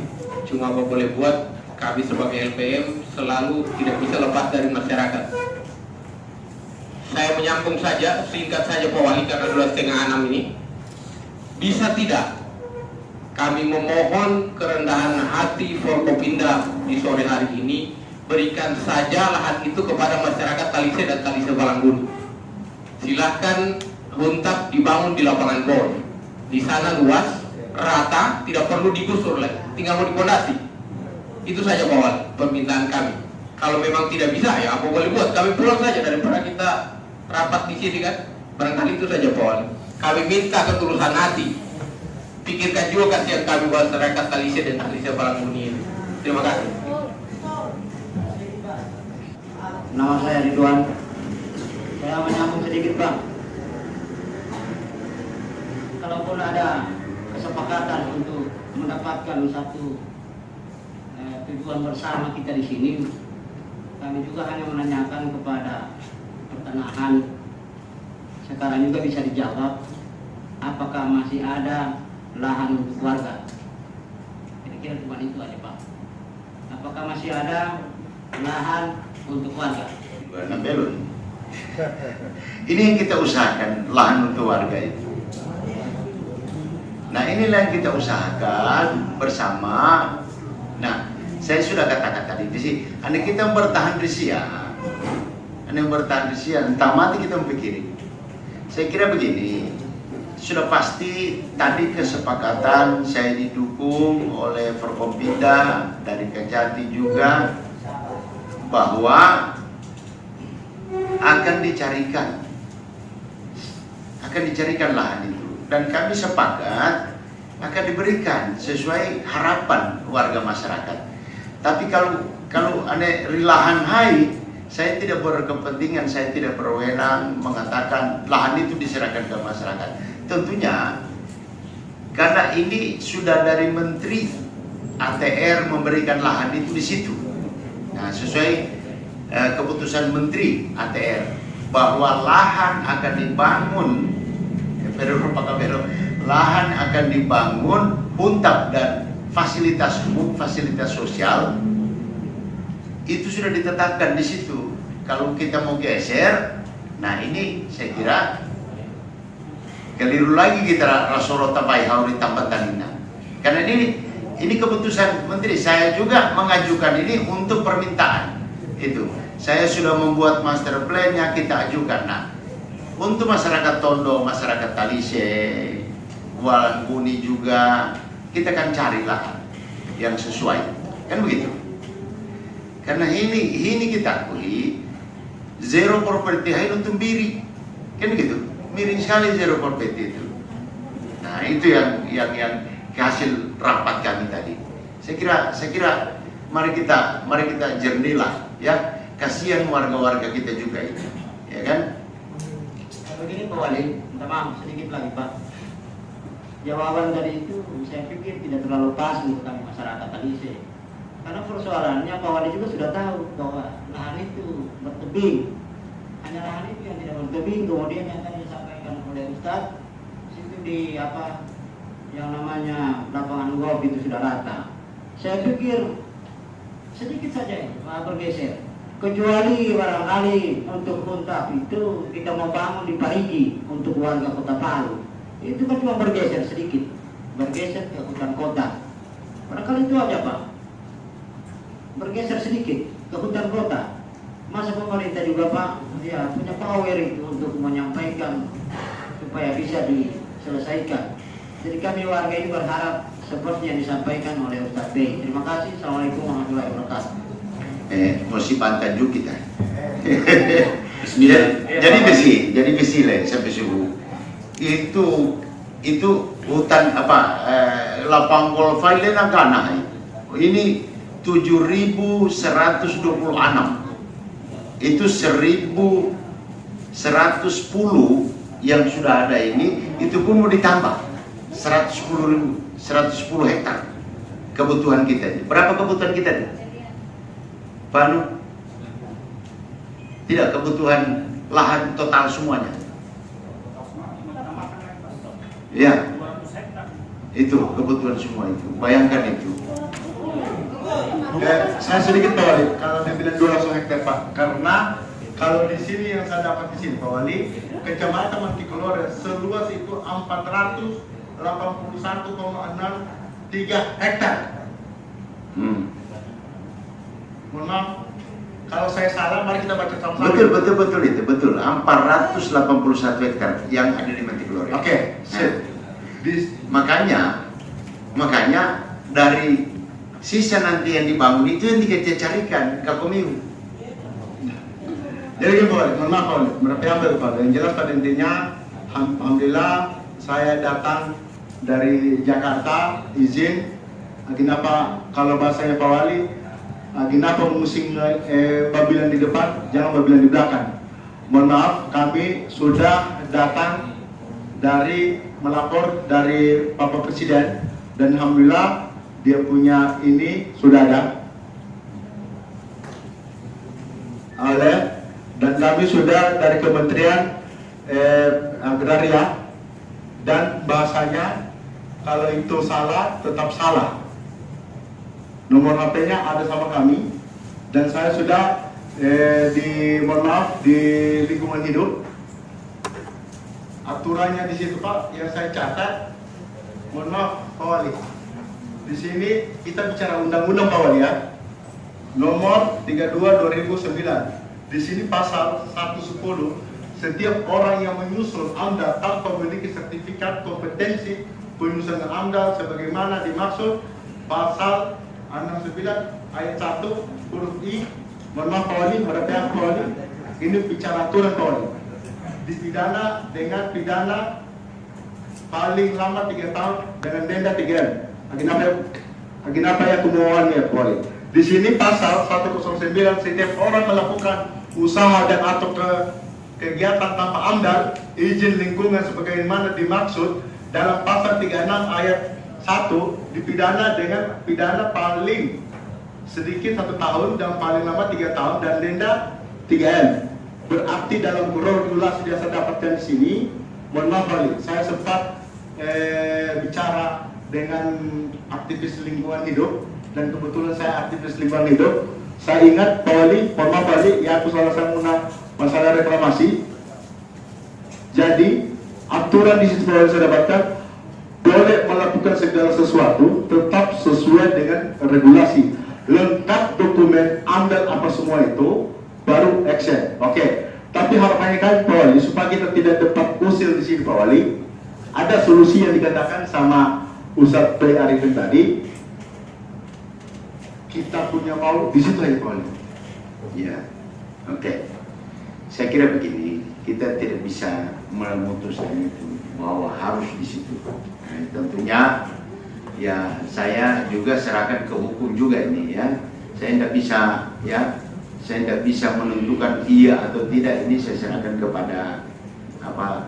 cuma apa boleh buat, kami sebagai LPM selalu tidak bisa lepas dari masyarakat. Saya menyambung saja, singkat saja Pak Wali, karena sudah 5:30 ini. Bisa tidak kami memohon kerendahan hati Forkopimda di sore hari ini, berikan saja lahan itu kepada masyarakat Talise dan Talise Balangbuni. Silahkan huntap dibangun di lapangan bor. Di sana luas, rata, tidak perlu digusur lagi, tinggal mau dipondasi. Itu saja Pak Wali, permintaan kami. Kalau memang tidak bisa, ya apa boleh buat, kami pulang saja daripada kita rapat di sini kan. Barangkali itu saja Pak Wali. Kami minta ketulusan hati. Pikirkan juga kasihan kami buat masyarakat Talise dan Talise Balangbuni ini. Terima kasih. Nama saya Ridwan. Saya menyambung sedikit Bang. Kalaupun ada kesepakatan untuk mendapatkan satu tujuan bersama kita di sini, kami juga hanya menanyakan kepada pertanahan. Sekarang juga bisa dijawab, apakah masih ada lahan untuk warga? Kira-kira cuma itu aja Pak. Apakah masih ada lahan untuk warga? Belum. Ini yang kita usahakan, lahan untuk warga itu. Nah, inilah yang kita usahakan bersama. Nah, saya sudah katakan tadi di sini, anda kita bertahan di siang, anda bertahan di siang, entah mati kita mempikirin. Saya kira begini, sudah pasti tadi kesepakatan saya didukung oleh Forkopimda dari Kejati juga, bahwa akan dicarikan lahan itu, dan kami sepakat akan diberikan sesuai harapan warga masyarakat. Tapi kalau ada lahan hai, saya tidak berkepentingan, saya tidak berwenang mengatakan lahan itu diserahkan ke masyarakat. Tentunya karena ini sudah dari Menteri ATR memberikan lahan itu di situ. Nah, sesuai keputusan Menteri ATR bahwa lahan akan dibangun, lahan akan dibangun huntap dan fasilitas umum, fasilitas sosial, itu sudah ditetapkan di situ. Kalau kita mau geser, nah ini saya kira keliru lagi kita rasorota bayhauri tambah tanina. Karena ini keputusan Menteri. Saya juga mengajukan ini untuk permintaan. Itu saya sudah membuat master plan-nya, kita ajukan. Nah, untuk masyarakat Tondo, masyarakat Talise, Balangbuni juga, kita akan cari lahan yang sesuai, kan begitu. Karena ini kita akui zero property hai untuk biri, kan gitu, miring sekali zero property itu. Nah itu yang hasil rapat kami tadi. Saya kira mari kita jernilah ya, kasihan warga-warga kita juga itu, ya kan? Begini Pak Wali, minta maaf sedikit lagi Pak. Jawaban tadi itu saya pikir tidak terlalu pas untuk kami masyarakat Talise. Karena persoalannya Pak Wali juga sudah tahu bahwa lahan itu bertebing. Hanya lahan itu yang tidak bertebing, kemudian yang tadi disampaikan oleh Ustadz, situ di apa yang namanya lapangan golf itu sudah rata. Saya pikir sedikit saja itu bergeser. Kecuali barangkali untuk Huntap itu kita mau bangun di Parigi untuk warga Kota Palu, itu kan cuma bergeser sedikit, bergeser ke hutan kota. Barangkali itu aja Pak, bergeser sedikit ke hutan kota. Masa pemerintah juga Pak, ya punya power itu untuk menyampaikan supaya bisa diselesaikan. Jadi kami warga ini berharap seperti yang disampaikan oleh Ustadz B. Terima kasih. Assalamualaikum warahmatullahi wabarakatuh. Mesti pantan juga kita. jadi besi lah sampai subuh. Itu hutan apa lapang golf ini Nagana ini 7.126. Itu 1.110 yang sudah ada ini, itu pun mau ditambah 110 hektar kebutuhan kita. Berapa kebutuhan kita? Panu? Tidak, kebutuhan lahan total semuanya. Ya, itu kebutuhan semua itu. Bayangkan itu. Saya sedikit Pak Wali, kalau dia bilang 200 hektar Pak, karena kalau di sini yang saya dapat di sini Pak Wali, Kecamatan Mantikolore seluas itu 481,63 hektar. Mohon maaf, kalau saya salah, mari kita baca sama-sama. Betul itu, betul. 481 hektar yang ada di Mantikolore. Oke, makanya dari sisa nanti yang dibangun itu yang kita carikan ke Komiu. Jadi boleh, mohon maaf Pak, berapa Pak? Yang jelas pada intinya, alhamdulillah saya datang dari Jakarta, izin. Kenapa kalau bahasanya Pak Wali, kenapa musim babilan di depan, jangan babilan di belakang. Mohon maaf, kami sudah datang dari melapor dari Bapak Presiden, dan alhamdulillah dia punya ini sudah ada. Dan kami sudah dari Kementerian Agraria, dan bahasanya kalau itu salah tetap salah. Nomor HP-nya ada sama kami, dan saya sudah mohon maaf, di lingkungan hidup aturannya di situ Pak yang saya catat. Mohon maaf Pak Wali, di sini kita bicara undang-undang Pak Wali ya, nomor 32/2009. Di sini pasal 110, setiap orang yang menyusun AMDAL tanpa memiliki sertifikat kompetensi penyusunan AMDAL sebagaimana dimaksud pasal 69 ayat 1 huruf I. Mohon maaf Pak Wali, pada pihak Pak Wali, ini bicara aturan Pak Wali, dipidana dengan pidana paling lama 3 tahun dengan denda 3 M. Aginapa ya kemauannya Pak Wali. Di sini pasal 109, setiap orang melakukan usaha dan atau kegiatan tanpa AMDAL, izin lingkungan sebagaimana dimaksud dalam pasal 36 ayat 1 dipidana dengan pidana paling sedikit 1 tahun dan paling lama 3 tahun dan denda 3 M. Berarti dalam regulasi yang saya dapatkan di sini, mohon maaf Wali, saya sempat bicara dengan aktivis lingkungan hidup, dan kebetulan saya aktivis lingkungan hidup. Saya ingat Pak Wali, mohon maaf Wali, ya aku salah satu masalah reklamasi. Jadi aturan di situ yang saya dapatkan, boleh melakukan segala sesuatu tetap sesuai dengan regulasi, lengkap dokumen, AMDAL apa semua itu, baru action. Oke. Tapi harapannya kan Pak Wali, supaya kita tidak dapat usil di sini Pak Wali, ada solusi yang dikatakan sama Ustadz P. Arifin tadi. Kita punya mau di situ aja Pak Wali. Ya, oke. Saya kira begini, kita tidak bisa memutuskan itu bahwa harus di situ. Nah, tentunya ya saya juga serahkan ke hukum juga ini ya. Saya tidak bisa ya, saya tidak bisa menentukan iya atau tidak, ini saya serahkan kepada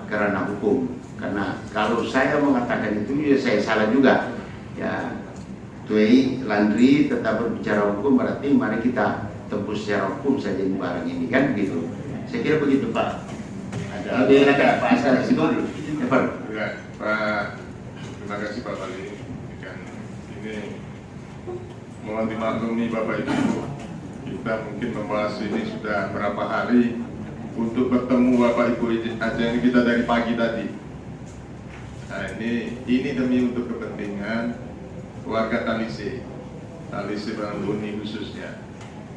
kerana hukum. Karena kalau saya mengatakan itu ya saya salah juga. Ya, Tuai Landri tetap berbicara hukum, berarti mari kita tembus secara hukum saja ini barang ini kan gitu. Saya kira begitu Pak. Ada Pak Asal itu dulu. Ya, Pak, terima kasih Pak Wali. Ini mohon dimaklumi Bapak Ibu, kita mungkin membahas ini sudah berapa hari untuk bertemu Bapak Ibu aja ini kita dari pagi tadi. Nah ini demi untuk kepentingan warga Talise Barangbuni khususnya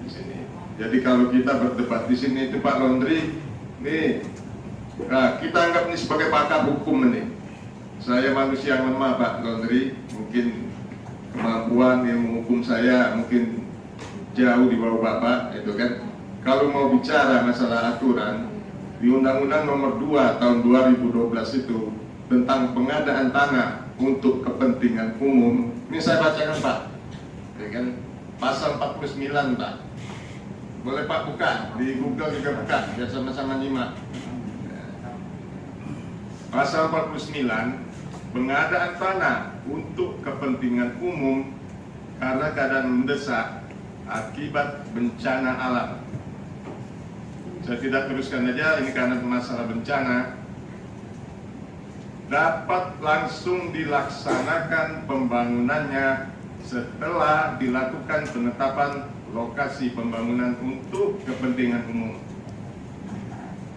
di sini. Jadi kalau kita berdebat di sini itu Pak Laundry, nih, nah kita anggap ini sebagai pakar hukum ini. Saya manusia yang lemah Pak Laundry, mungkin kemampuan ilmu hukum saya mungkin jauh di bawah Bapak, itu kan. Kalau mau bicara masalah aturan di Undang-Undang Nomor 2 Tahun 2012 itu tentang pengadaan tanah untuk kepentingan umum, ini saya bacakan Pak, ya kan, pasal 49 Pak. Boleh Pak buka, di Google juga buka, biar sama-sama nyimak. Pasal 49, pengadaan tanah untuk kepentingan umum karena keadaan mendesak akibat bencana alam. Saya tidak teruskan aja, ini karena masalah bencana. Dapat langsung dilaksanakan pembangunannya setelah dilakukan penetapan lokasi pembangunan untuk kepentingan umum.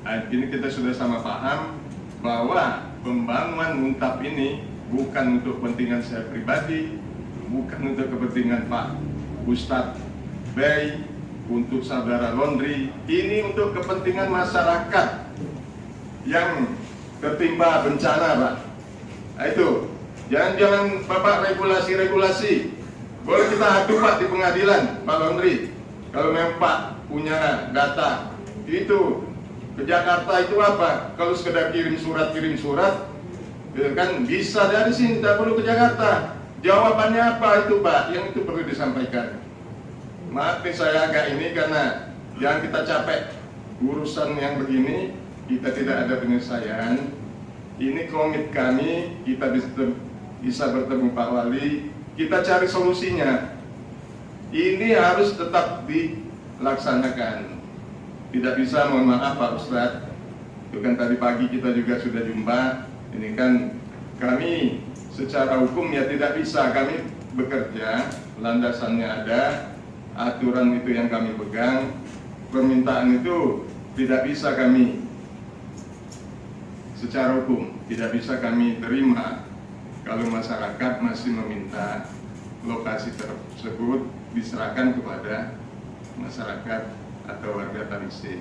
Nah, ini kita sudah sama paham bahwa pembangunan Muntap ini bukan untuk kepentingan saya pribadi, bukan untuk kepentingan Pak Ustadz Bey, untuk saudara Laundry, ini untuk kepentingan masyarakat yang tertimpa bencana Pak. Nah, itu jangan Bapak regulasi. Boleh kita adu Pak di pengadilan Pak Laundry. Kalau memang Pak punya data itu ke Jakarta itu apa? Kalau sekedar kirim surat ya kan bisa dari sini, tidak perlu ke Jakarta. Jawabannya apa itu Pak? Yang itu perlu disampaikan. Maaf nih saya agak ini karena jangan kita capek urusan yang begini, kita tidak ada penyelesaian. Ini komit kami, kita bisa bertemu Pak Wali, kita cari solusinya. Ini harus tetap dilaksanakan. Tidak bisa, mohon maaf Pak Ustadz, itu kan tadi pagi kita juga sudah jumpa. Ini kan kami secara hukum ya tidak bisa, kami bekerja, landasannya ada, aturan itu yang kami pegang, permintaan itu tidak bisa kami secara hukum, tidak bisa kami terima kalau masyarakat masih meminta lokasi tersebut diserahkan kepada masyarakat atau warga Talise.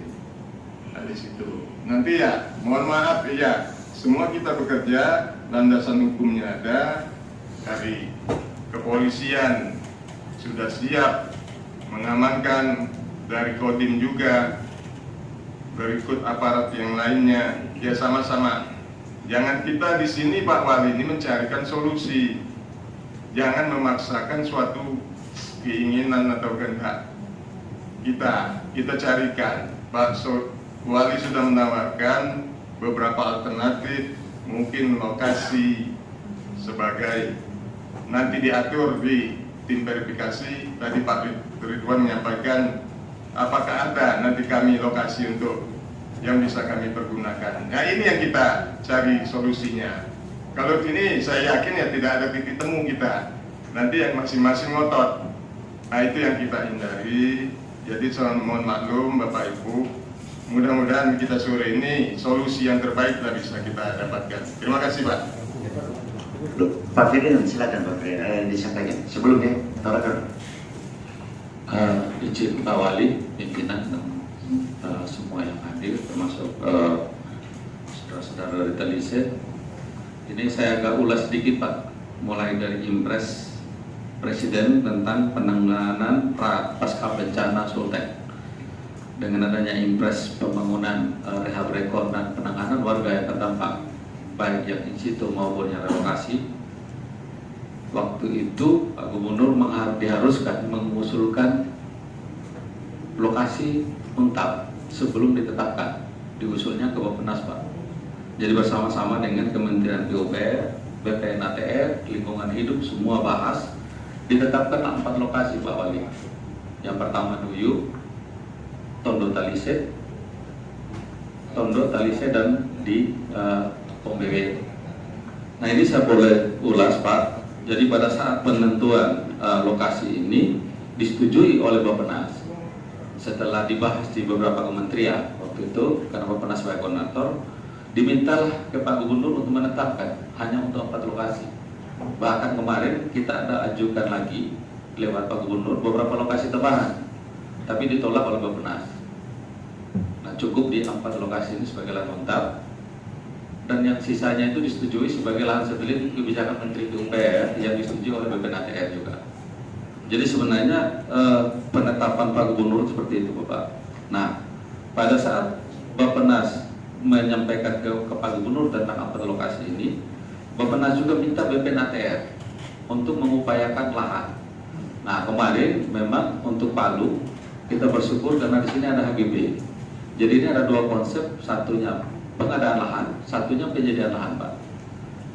Nah, di situ nanti ya, mohon maaf ya, semua kita bekerja, landasan hukumnya ada, dari kepolisian sudah siap mengamankan, dari Kodim juga, berikut aparat yang lainnya, ya sama-sama. Jangan kita di sini Pak Wali ini mencarikan solusi, jangan memaksakan suatu keinginan atau kehendak kita carikan. Pak Wali sudah menawarkan beberapa alternatif, mungkin lokasi sebagai nanti diatur di tim verifikasi. Tadi Pak Ridwan menyampaikan apakah ada nanti kami lokasi untuk yang bisa kami pergunakan. Nah ini yang kita cari solusinya. Kalau ini saya yakin ya tidak ada titik temu kita. Nanti yang masing-masing ngotot. Nah itu yang kita hindari. Jadi mohon maklum Bapak Ibu, mudah-mudahan kita sore ini solusi yang terbaik lah bisa kita dapatkan. Terima kasih Pak. Pak Ferdinand, silakan Pak Ferdinand disampaikan. Sebelumnya, Tawakkal. Izin Pak Wali, pimpinan dan semua yang hadir, termasuk saudara-saudara dari Talise. Ini saya agak ulas sedikit Pak, mulai dari Impres Presiden tentang penanganan pasca bencana Sulteng. dengan adanya impres pembangunan rehab rekor dan penanganan warga yang terdampak baik yang in situ maupun yang relokasi. Waktu itu Pak Gubernur diharuskan mengusulkan lokasi UNTAP sebelum ditetapkan, diusulnya ke Bappenas, Pak. Jadi bersama-sama dengan Kementerian PUPR, BPN ATR, Lingkungan Hidup, semua bahas, ditetapkan 4 lokasi, Pak Wali. Yang pertama Duyu, Tondo Talise, dan di Pombewe. Nah ini saya boleh ulas, Pak. Jadi pada saat penentuan lokasi ini disetujui oleh Bappenas setelah dibahas di beberapa kementerian. Waktu itu karena Bappenas sebagai koordinator, dimintalah ke Pak Gubernur untuk menetapkan hanya untuk 4 lokasi. Bahkan kemarin kita ada ajukan lagi lewat Pak Gubernur beberapa lokasi tambahan, tapi ditolak oleh Bappenas. Nah cukup di 4 lokasi ini sebagai lahan UNTAP, dan yang sisanya itu disetujui sebagai lahan satelit kebijakan Menteri PUPR yang disetujui oleh BPN ATR juga. Jadi sebenarnya penetapan Pak Gubernur seperti itu, Bapak. Nah, pada saat Bappenas menyampaikan ke Pak Gubernur tentang 4 lokasi ini, Bappenas juga minta BPN ATR untuk mengupayakan lahan. Nah, kemarin memang untuk Palu kita bersyukur karena di sini ada HGB. Jadi ini ada 2 konsep, satunya pengadaan lahan, satunya penyediaan lahan, Pak.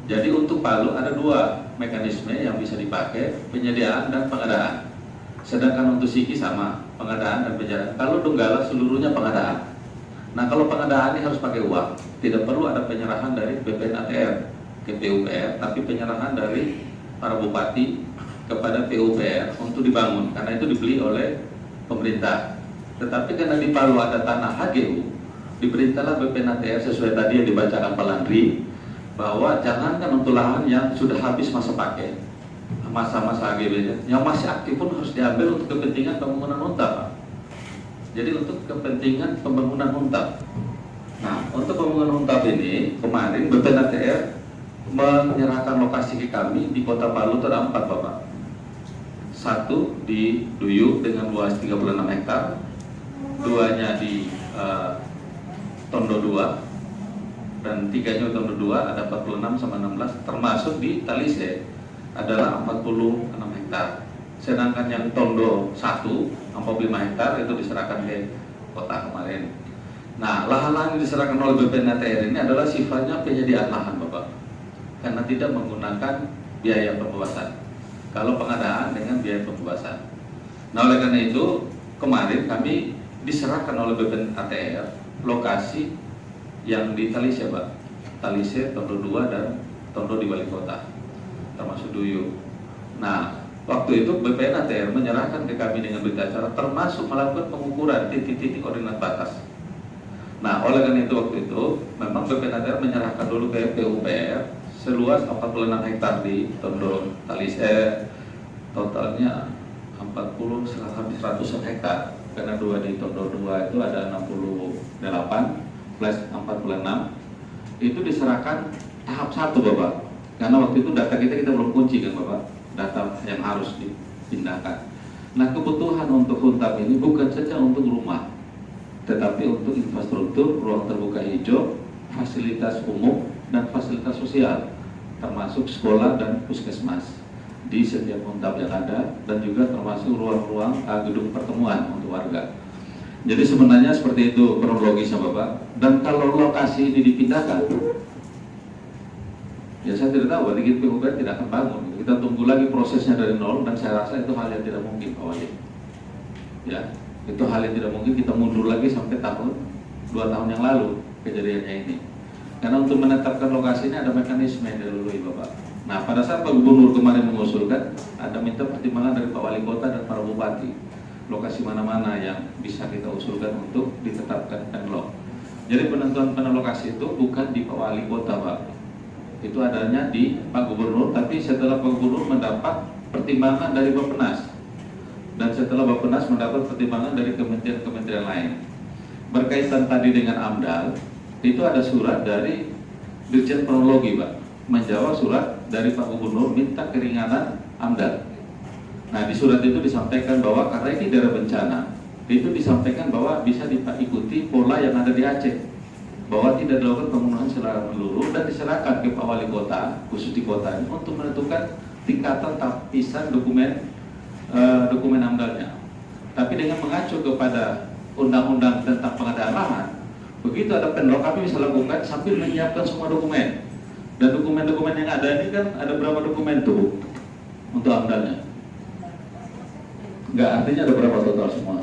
Jadi untuk Palu ada 2 mekanisme yang bisa dipakai, penyediaan dan pengadaan. Sedangkan untuk Sigi sama, pengadaan dan penyediaan. Kalau Donggala seluruhnya pengadaan. Nah kalau pengadaan ini harus pakai uang, tidak perlu ada penyerahan dari BPN ATR ke PUPR, tapi penyerahan dari para bupati kepada PUPR untuk dibangun, karena itu dibeli oleh pemerintah. Tetapi karena di Palu ada tanah HGU, diperintahlah BPN ATR sesuai tadi yang dibacakan Pak Landri, bahwa jangankan untuk lahan yang sudah habis masa pakai, masa-masa HGB, yang masih aktif pun harus diambil untuk kepentingan pembangunan UNTAP, Pak. Jadi untuk kepentingan pembangunan UNTAP. Nah, untuk pembangunan UNTAP ini kemarin BPN ATR menyerahkan lokasi ke kami di Kota Palu ada 4, Bapak. 1 di Duyu dengan luas 36 hektar, 2-nya di Tondo 2, dan 3-nya Tondo 2 ada 46 sama 16, termasuk di Talise adalah 46 hektar. Sedangkan yang Tondo 1 45 hektar itu diserahkan ke kota kemarin. Nah, lahan-lahan yang diserahkan oleh BPN ATR ini adalah sifatnya penyediaan lahan, Bapak, karena tidak menggunakan biaya pembebasan. Kalau pengadaan dengan biaya pembebasan. Nah, oleh karena itu kemarin kami diserahkan oleh BPN ATR lokasi yang di Talise, Pak. Talise, Tondo 2 dan Tondo di Wali Kota, termasuk Duyu. Nah, waktu itu BPN ATR menyerahkan ke kami dengan berita acara, termasuk melakukan pengukuran titik-titik koordinat batas. Nah, oleh karena itu waktu itu memang BPN ATR menyerahkan dulu ke PUPR seluas 46 hektar di Tondo Talise, totalnya 40 habis 100 hektar. Karena 2 di Tondo 2 itu ada 68 plus 46, itu diserahkan tahap 1, Bapak. Karena waktu itu data kita belum kunci kan, Bapak, data yang harus dipindahkan. Nah, kebutuhan untuk UNTAP ini bukan saja untuk rumah, tetapi untuk infrastruktur, ruang terbuka hijau, fasilitas umum dan fasilitas sosial, termasuk sekolah dan puskesmas di setiap UNTAP yang ada, dan juga termasuk ruang-ruang gedung pertemuan untuk warga. Jadi sebenarnya seperti itu kronologisnya, Bapak. Dan kalau lokasi ini dipindahkan, ya saya tidak tahu, dikit PUPR tidak akan bangun. Kita tunggu lagi prosesnya dari nol, dan saya rasa itu hal yang tidak mungkin, Pak Wali. Ya, itu hal yang tidak mungkin. Kita mundur lagi sampai 2 tahun yang lalu kejadiannya ini. Karena untuk menetapkan lokasi ini ada mekanisme yang dilalui, Bapak. Nah, pada saat Pak Gubernur kemarin mengusulkan, ada minta pertimbangan dari Pak Wali Kota dan para bupati, lokasi mana-mana yang bisa kita usulkan untuk ditetapkan penlok. Jadi penentuan penalokasi itu bukan di Pak Wali Kota, Pak. Itu adanya di Pak Gubernur, tapi setelah Pak Gubernur mendapat pertimbangan dari Bappenas, dan setelah Bappenas mendapat pertimbangan dari kementerian-kementerian lain. Berkaitan tadi dengan AMDAL, itu ada surat dari Dirjen Kronologi, Pak, menjawab surat dari Pak Gubernur minta keringanan AMDAL. Nah, di surat itu disampaikan bahwa karena ini daerah bencana, itu disampaikan bahwa bisa diikuti pola yang ada di Aceh, bahwa tidak dilakukan pembunuhan secara menyeluruh dan diserahkan ke Pak Wali Kota, khusus di kota ini, untuk menentukan tingkatan tapisan dokumen AMDAL-nya. Tapi dengan mengacu kepada undang-undang tentang pengadaan lahan, begitu ada penlok kami bisa lakukan sambil menyiapkan semua dokumen. Dan dokumen-dokumen yang ada ini kan ada berapa dokumen tuh untuk AMDAL-nya? Enggak, artinya ada berapa total semua?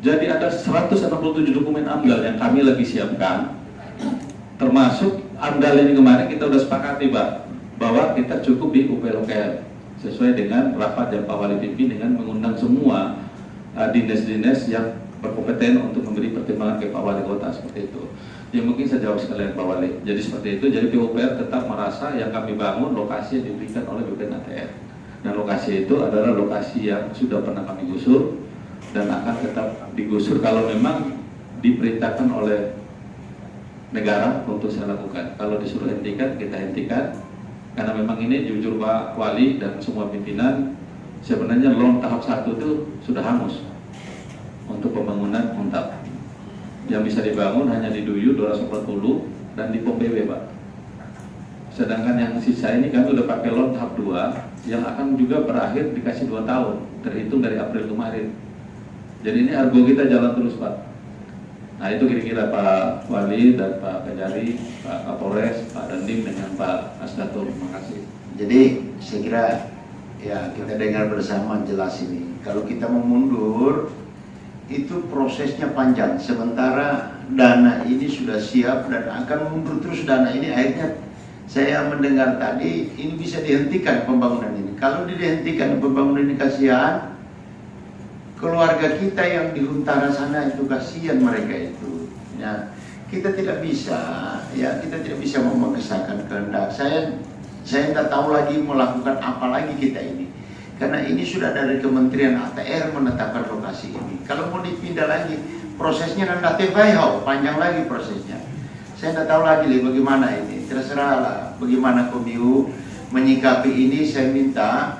Jadi ada 167 dokumen AMDAL yang kami lagi siapkan, termasuk AMDAL ini kemarin kita udah sepakati Pak, bahwa kita cukup di UPLKL sesuai dengan rapat yang Pak Wali pimpin dengan mengundang semua dinas-dinas yang berkompeten untuk memberi pertimbangan ke Pak Wali Kota seperti itu. Ya mungkin saya jawab sekalian Pak Wali. Jadi seperti itu, jadi PUPR tetap merasa yang kami bangun lokasi yang diberikan oleh BPN ATR. Dan lokasi itu adalah lokasi yang sudah pernah kami gusur dan akan tetap digusur kalau memang diperintahkan oleh negara untuk saya lakukan. Kalau disuruh hentikan, kita hentikan. Karena memang ini jujur Pak Wali dan semua pimpinan, sebenarnya loan tahap 1 itu sudah hangus untuk pembangunan Untap. Yang bisa dibangun hanya di Duyu 240 dan di Pom BW Pak. Sedangkan yang sisa ini kami udah pakai loan tahap 2 yang akan juga berakhir dikasih 2 tahun, terhitung dari April kemarin. Jadi ini argo kita jalan terus Pak. Nah itu kira-kira Pak Wali dan Pak Kajari, Pak Kapolres, Pak Dandim dengan Pak Asdatur. Terima kasih. Jadi saya kira ya kita dengar bersama jelas ini. Kalau kita mau mundur itu prosesnya panjang. Sementara dana ini sudah siap dan akan mundur terus dana ini. Akhirnya saya mendengar tadi ini bisa dihentikan pembangunan ini. Kalau dihentikan pembangunan ini kasihan keluarga kita yang di Huntara sana itu, kasihan mereka itu. Ya, kita tidak bisa memaksakan kehendak. Saya nggak tahu lagi melakukan apa lagi kita ini. Karena ini sudah dari Kementerian ATR menetapkan lokasi ini. Kalau mau dipindah lagi, prosesnya dan panjang lagi prosesnya. Saya nggak tahu lagi bagaimana ini. Terserahlah bagaimana Komiu menyikapi ini. Saya minta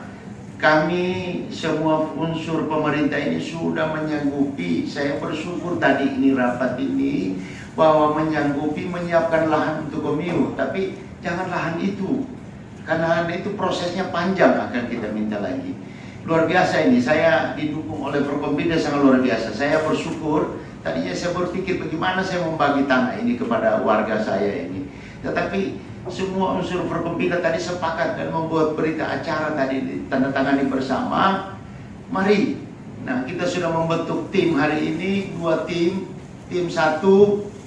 kami semua unsur pemerintah ini sudah menyanggupi. Saya bersyukur tadi ini rapat ini bahwa menyanggupi menyiapkan lahan untuk Komiu. Tapi jangan lahan itu. Karena itu prosesnya panjang, akan kita minta lagi. Luar biasa ini, saya didukung oleh Forkompinda sangat luar biasa. Saya bersyukur, tadinya saya berpikir bagaimana saya membagi tanah ini kepada warga saya ini. Tetapi semua unsur Forkompinda tadi sepakat dan membuat berita acara tadi ditandatangani bersama. Mari, nah kita sudah membentuk tim hari ini, 2 tim. Tim 1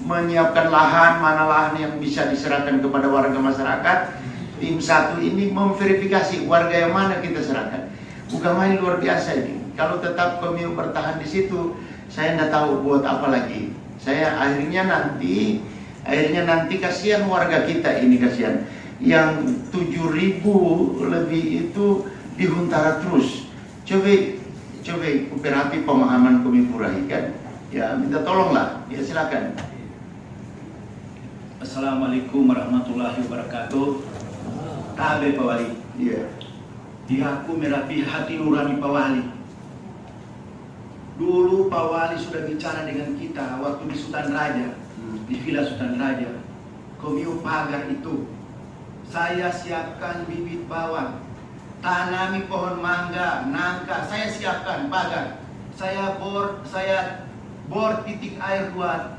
menyiapkan lahan, mana lahan yang bisa diserahkan kepada warga masyarakat. Tim 1 ini memverifikasi warga yang mana kita serahkan. Bukan main, luar biasa ini. Kalau tetap Komiu bertahan di situ, saya tidak tahu buat apa lagi. Saya akhirnya nanti kasihan warga kita ini, kasihan. Yang 7.000 lebih itu di Huntara terus. Coba kupirapi pemahaman Komiu Purahi kan. Ya minta tolonglah. Ya silakan. Assalamualaikum warahmatullahi wabarakatuh. Tabe Pak Wali. Iya. Aku merapi hati nurani Pak Wali. Dulu Pak Wali sudah bicara dengan kita waktu di Sultan Raja, di Villa Sultan Raja. Komiu pagar itu, saya siapkan bibit bawang, tanami pohon mangga, nangka, saya siapkan pagar. Saya bor titik air dua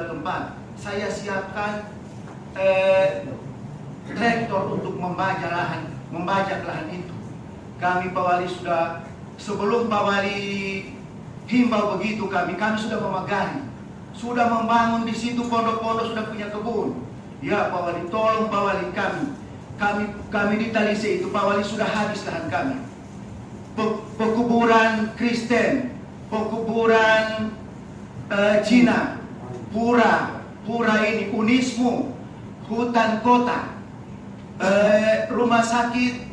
tempat. Saya siapkan traktor untuk membajak lahan itu. Kami Pak Wali sudah, sebelum Pak Wali himbau begitu, kami sudah memegang, sudah membangun di situ pondok-pondok, sudah punya kebun. Ya Pak Wali, tolong Pak Wali, kami di Talise itu Pak Wali sudah habis lahan kami. Pekuburan Kristen, pekuburan Cina, pura ini, Unismu, hutan kota, rumah sakit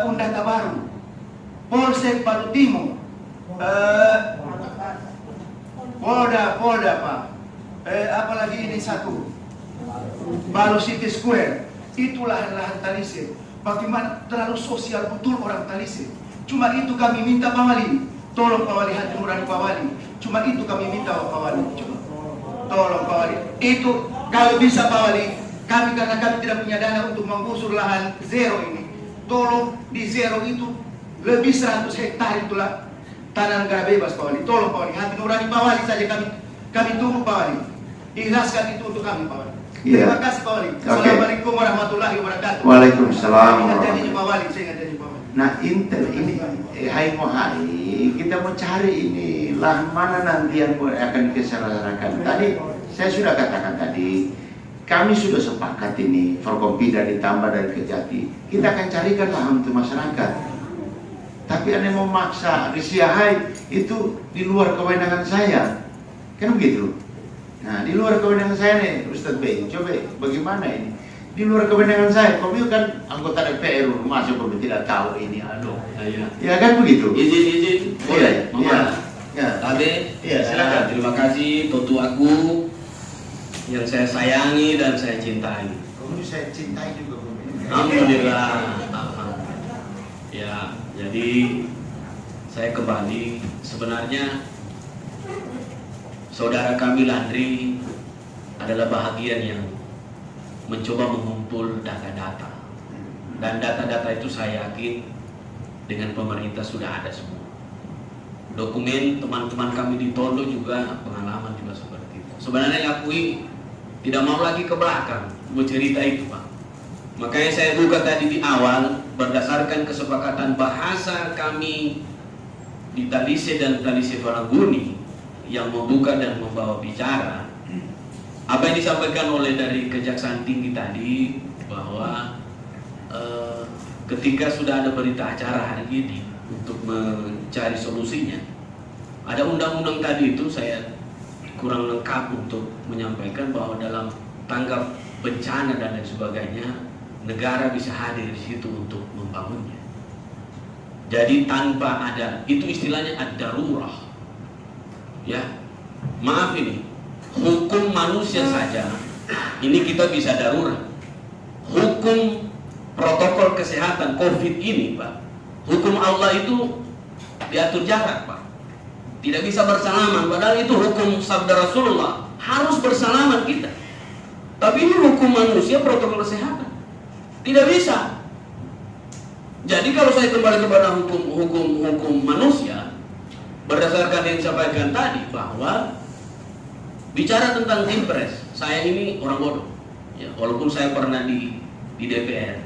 Undata Baru, Polsek Palu Timur, Polda Pak, apalagi ini satu, Baru City Square. Itu lahan-lahan Talise. Bagaimana terlalu sosial betul orang Talise. Cuma itu kami minta Pak Wali. Tolong Pak Wali, hati nurani Pak Wali. Cuma itu kami minta Pak Wali. Cuma tolong Pak Wali. Itu kalau bisa Pak Wali, kami karena kami tidak punya dana untuk menggusur lahan zero ini. Tolong di zero itu lebih 100 hektar itulah tanah negara bebas Pak Wali. Tolong Pak Wali, hati nurani Pak Wali saja kami tunggu Pak Wali. Ikhlaskan itu untuk kami Pak Wali. Iya. Terima kasih Pak Wali. Oke. Assalamualaikum warahmatullahi wabarakatuh. Waalaikumsalam. Ingat janjinya Pak Wali, saya ingat janji Pak Wali. Nah, ini hai kita mau cari ini lahan mana nanti yang akan diseragamkan. Tadi saya sudah katakan tadi, kami sudah sepakat ini Forkompinda ditambah dari Kejati. Kita akan carikan lahan untuk masyarakat. Tapi ada yang memaksa disiahai itu di luar kewenangan saya, kan begitu. Nah, di luar kewenangan saya nih, Ustadz B. Coba bagaimana ini? Di luar kewenangan saya, kami kan anggota DPR, masa kami tidak tahu ini, aduh. Ya kan begitu. Izin, boleh, Mama. Ya. Tabe, Iya, silakan. Terima kasih Totuaku yang saya sayangi dan saya cintai. Kamu saya cintai juga. Alhamdulillah. Ya, jadi saya kembali. Sebenarnya saudara kami Landry adalah bahagian yang mencoba mengumpul data-data, dan data-data itu saya yakin dengan pemerintah sudah ada semua. Dokumen teman-teman kami di Tondo juga pengalaman juga seperti itu. Sebenarnya akui tidak mau lagi ke belakang mau cerita itu Pak. Makanya saya buka tadi di awal berdasarkan kesepakatan bahasa kami di Talise dan Talise Falangguni yang membuka dan membawa bicara. Apa yang disampaikan oleh dari Kejaksaan Tinggi tadi bahwa ketika sudah ada berita acara hari ini untuk mencari solusinya, ada undang-undang tadi itu saya kurang lengkap untuk menyampaikan bahwa dalam tanggap bencana dan lain sebagainya negara bisa hadir di situ untuk membangunnya. Jadi tanpa ada itu istilahnya ad-darurah. Ya, maaf ini. Hukum manusia saja ini kita bisa darurat. Hukum protokol kesehatan COVID ini Pak, hukum Allah itu diatur jarak Pak, tidak bisa bersalaman. Padahal itu hukum sabda Rasulullah, harus bersalaman kita. Tapi ini hukum manusia, protokol kesehatan tidak bisa. Jadi kalau saya kembali kepada hukum manusia, berdasarkan yang disampaikan tadi bahwa bicara tentang impres, saya ini orang bodoh. Ya, walaupun saya pernah di DPR,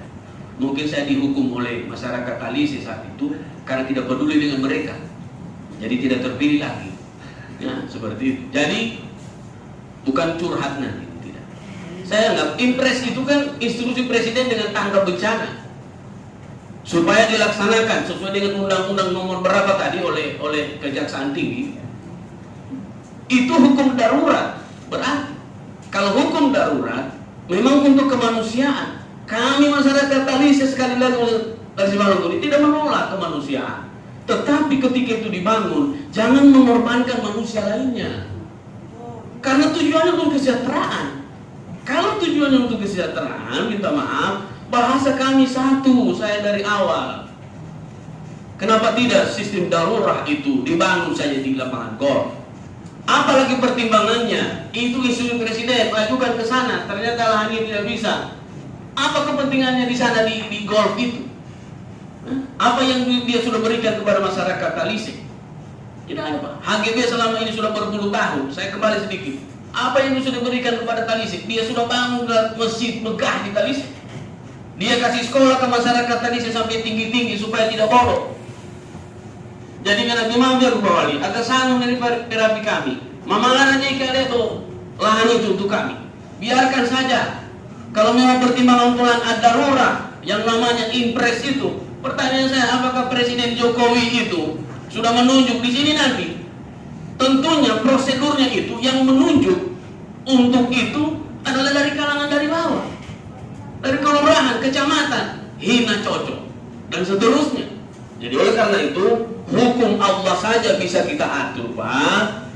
mungkin saya dihukum oleh masyarakat Talise saat itu karena tidak peduli dengan mereka. Jadi tidak terpilih lagi. Ya, seperti itu. Jadi bukan curhat nanti, tidak. Saya anggap impres itu kan institusi presiden dengan tanggap bencana. Supaya dilaksanakan sesuai dengan undang-undang nomor berapa tadi oleh Kejaksaan Tinggi. Itu hukum darurat. Berarti kalau hukum darurat memang untuk kemanusiaan. Kami masyarakat Talise sekali lagi dari Falangguni tidak menolak kemanusiaan. Tetapi ketika itu dibangun, jangan mengorbankan manusia lainnya. Karena tujuannya untuk kesejahteraan. Kalau tujuannya untuk kesejahteraan, minta maaf, bahasa kami satu, saya dari awal. Kenapa tidak sistem darurat itu dibangun saja di lapangan golf? Apalagi pertimbangannya, itu isu presiden, ajukan ke sana, ternyata lahannya tidak bisa. Apa kepentingannya di sana di golf itu? Apa yang dia sudah berikan kepada masyarakat Talise? Tidak ada Pak. HGB selama ini sudah berpuluh tahun. Saya kembali sedikit. Apa yang dia sudah berikan kepada Talise? Dia sudah bangun masjid megah di Talise. Dia kasih sekolah ke masyarakat Talise sampai tinggi-tinggi supaya tidak bodoh. Jadi karena memang Pak Wali agak sanggup dari terapi kami. Mamalaranya ikan itu lahan itu untuk kami. Biarkan saja. Kalau memang pertimbangan Tuhan ad-darurat yang namanya impres itu, pertanyaan saya, apakah Presiden Jokowi itu sudah menunjuk di sini nanti? Tentunya prosedurnya itu yang menunjuk untuk itu adalah dari kalangan dari bawah, dari kelurahan, kecamatan, hina cocok dan seterusnya. Jadi oleh karena itu hukum Allah saja bisa kita atur Pak.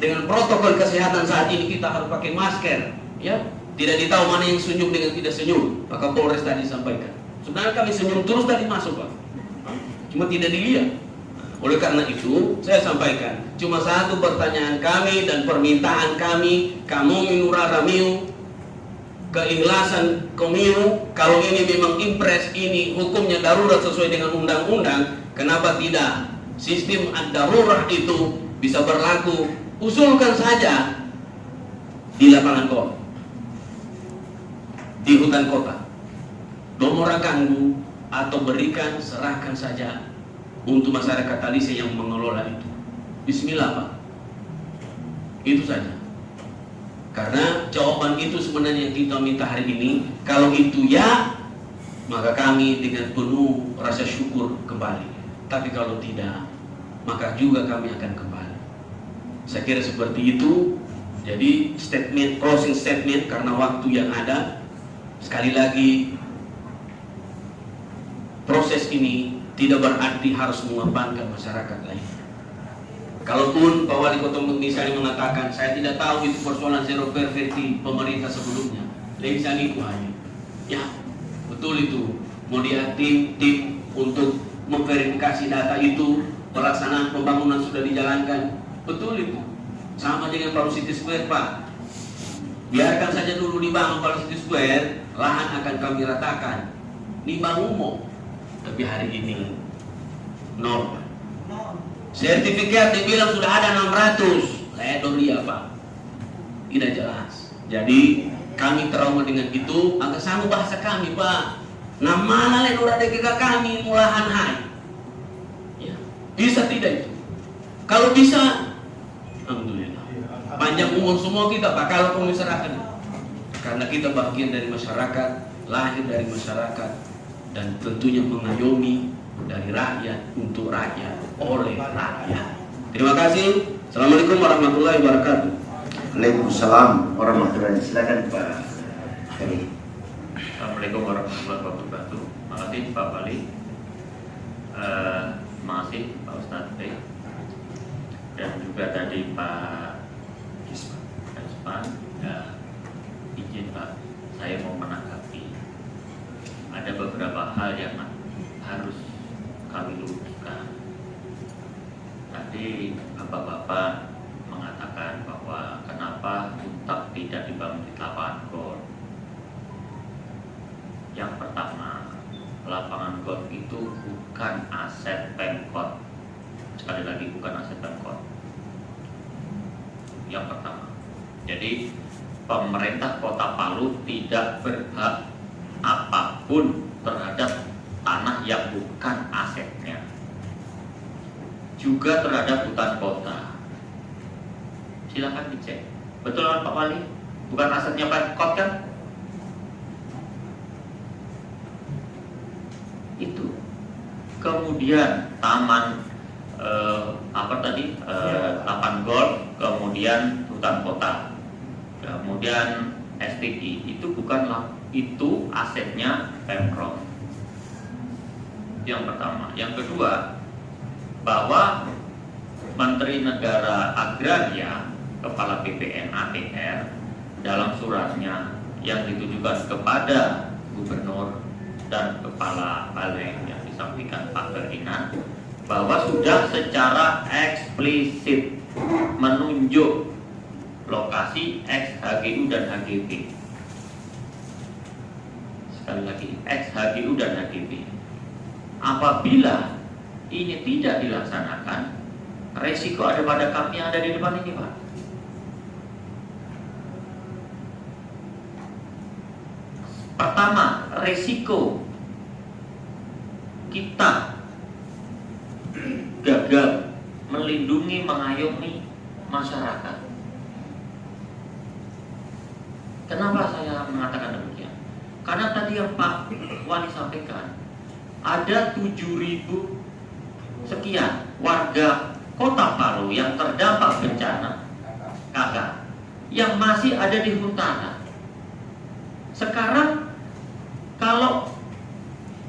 Dengan protokol kesehatan saat ini kita harus pakai masker, ya. Tidak ditahu mana yang senyum dengan tidak senyum. Maka Polres tadi sampaikan. Sebenarnya kami senyum terus tadi masuk Pak. cuma tidak dilihat. Oleh karena itu, saya sampaikan, cuma satu pertanyaan kami dan permintaan kami, kamu Minura Ramiu, keikhlasan Komiu, kalau ini memang impres, ini hukumnya darurat sesuai dengan undang-undang, kenapa tidak sistem ad-darurat itu bisa berlaku? Usulkan saja di lapangan golf, di hutan kota, domorangkandu atau berikan, serahkan saja untuk masyarakat Talise yang mengelola itu. Bismillah Pak. Itu saja. Karena jawaban itu sebenarnya yang kita minta hari ini. Kalau itu ya, maka kami dengan penuh rasa syukur kembali. Tapi kalau tidak, maka juga kami akan kembali. Saya kira seperti itu. Jadi statement, closing statement, karena waktu yang ada. Sekali lagi, proses ini tidak berarti harus mengorbankan masyarakat lain. Kalaupun Pak Wali Kota misalnya mengatakan, saya tidak tahu itu persoalan zero perverti pemerintah sebelumnya, lisan itu hanya, ya betul itu. Mau dia tim untuk memverifikasi data itu, pelaksanaan pembangunan sudah dijalankan, betul itu. Sama dengan Palu City Square Pak, biarkan saja dulu dibangun Palu City Square, lahan akan kami ratakan, dibangun umum. Tapi hari ini nol. Sertifikat dibilang sudah ada 600. Saya don't lihat Pak, tidak jelas. Jadi kami trauma dengan itu. Agak sama bahasa kami Pak, namana lenura DKK kami mulahan hai ya. Bisa tidak itu? Kalau bisa, alhamdulillah, panjang umur semua kita Pak. Kalau kami serahkan, karena kita bagian dari masyarakat, lahir dari masyarakat, dan tentunya mengayomi dari rakyat untuk rakyat oleh rakyat. Terima kasih. Assalamualaikum warahmatullahi wabarakatuh. Waalaikumsalam warahmatullahi wabarakatuh. Silakan Pak Heri. Assalamualaikum warahmatullahi wabarakatuh. Terima kasih Pak Wali. Terima kasih Pak Ustadz B. Dan juga tadi Pak Isman. Ya, izin Pak, saya mau menanggapi. Ada beberapa hal yang harus kami luruskan. Tadi Bapak-bapak mengatakan bahwa kenapa Untak tidak dibangun di lapangan golf. Yang pertama, lapangan golf itu bukan aset Pemkot. Sekali lagi, bukan aset Pemkot. Yang pertama, jadi pemerintah Kota Palu tidak berhak apapun terhadap tanah yang bukan asetnya, juga terhadap hutan kota. Silakan dicek, betul kan Pak Wali? Bukan asetnya Pemkot kan? Itu. Kemudian taman taman golf, kemudian hutan kota, kemudian STI itu bukanlah, itu asetnya Pemprov. Yang pertama. Yang kedua, bahwa Menteri Negara Agraria, Kepala BPN ATR, dalam suratnya yang ditujukan kepada Gubernur dan Kepala Balai yang disampaikan Pak Ferdinand, bahwa sudah secara eksplisit menunjuk lokasi ex-HGU dan HGB. Sekali lagi, ex-HGU dan HGB. Apabila ini tidak dilaksanakan, resiko ada pada kami yang ada di depan ini Pak. Pertama, resiko kita gagal melindungi, mengayomi masyarakat. Kenapa saya mengatakan demikian? Karena tadi yang Pak Wali sampaikan, ada 7.000 sekian warga Kota Palu yang terdampak bencana KK yang masih ada di huntara. Sekarang kalau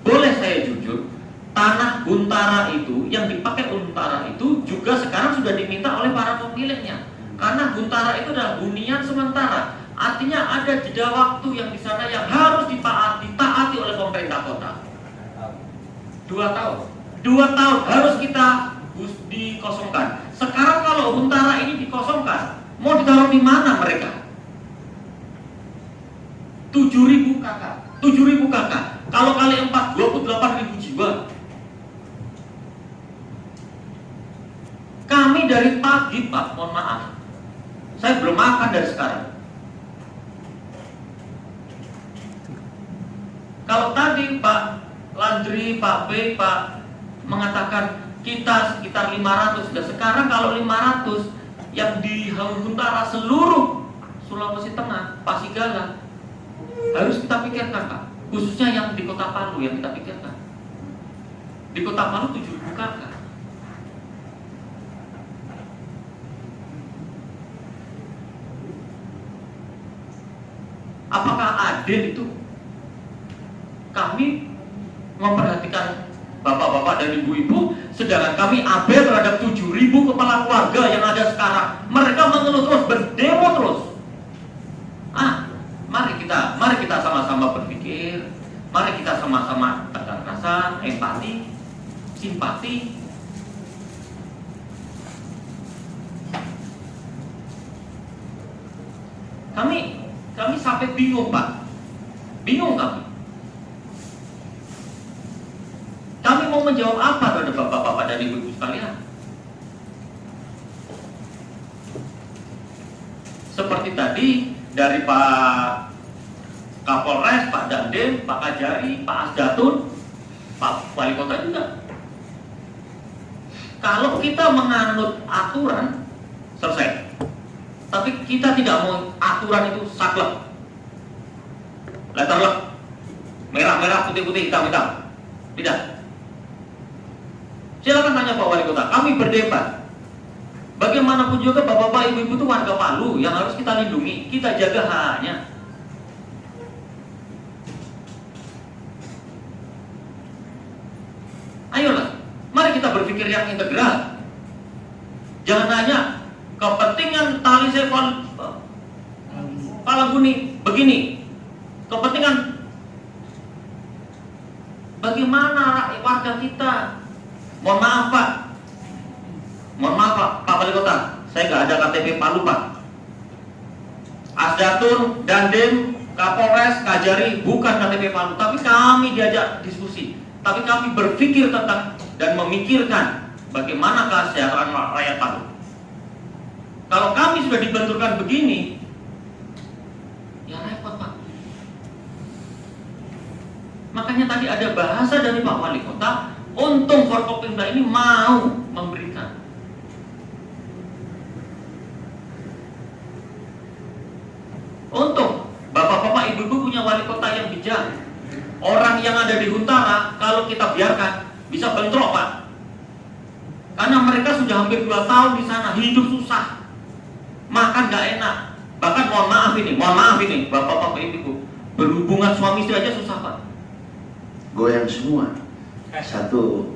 boleh saya jujur, tanah huntara itu yang dipakai huntara itu juga sekarang sudah diminta oleh para pemiliknya, karena huntara itu adalah hunian sementara. Artinya ada jeda waktu yang di sana yang harus ditaati oleh pemerintah kota. 2 tahun. 2 tahun harus kita dikosongkan. Sekarang kalau Huntara ini dikosongkan, mau ditaruh di mana mereka? 7.000 kakak. 7.000 kakak. Kalau kali 4, 28.000 jiwa. Kami dari pagi, Pak, mohon maaf, saya belum makan dari sekarang. Kalau tadi Pak Landri, Pak B, Pak mengatakan kita sekitar 500, dan sekarang kalau 500 yang di Huntara seluruh Sulawesi Tengah, Pasigala, harus kita pikirkan, Pak. Khususnya yang di Kota Palu yang kita pikirkan. Di Kota Palu 7.000 kakak. Apakah adil itu? Kami memperhatikan bapak-bapak dan ibu-ibu, sedangkan kami abai terhadap 7.000 kepala keluarga yang ada sekarang. Mereka mengeluh terus, berdemo terus. Mari kita sama-sama berpikir, mari kita sama-sama tegar rasa, empati, simpati. Kami sampai bingung, Pak. Bingung kami. Kami mau menjawab apa terhadap bapak-bapak dan ibu-ibu sekalian? Seperti tadi dari Pak Kapolres, Pak Dandim, Pak Kajari, Pak Asdatun, Pak Wali Kota juga. Kalau kita menganut aturan, selesai. Tapi kita tidak mau aturan itu saklek, letterlek, merah-merah, putih-putih, hitam-hitam. Tidak. Silakan tanya Pak Wali Kota. Kami berdebat. Bagaimanapun juga bapak-bapak, ibu-ibu itu warga Palu yang harus kita lindungi, kita jaga haknya. Ayolah, mari kita berpikir yang integral. Jangan hanya kepentingan tali sepal Palaguni begini. Kepentingan bagaimana warga kita. Mohon maaf Pak Wali Kota, saya nggak ada KTP Palu, Pak. Asdatun, Dandim, Kapolres, Kajari bukan KTP Palu, tapi kami diajak diskusi. Tapi kami berpikir tentang dan memikirkan bagaimana kesejahteraan rakyat Palu. Kalau kami sudah dibenturkan begini, ya repot, Pak. Makanya tadi ada bahasa dari Pak Wali Kota, untung Forkopimda ini mau memberikan. Untung bapak-bapak, ibu-ibu punya wali kota yang bijak. Orang yang ada di Huntara, kalau kita biarkan, bisa bentrok, Pak. Karena mereka sudah hampir 2 tahun di sana, hidup susah, makan gak enak. Bahkan mohon maaf ini, bapak-bapak, ibu-ibu, berhubungan suami istri aja susah, Pak. Goyang semua. Satu.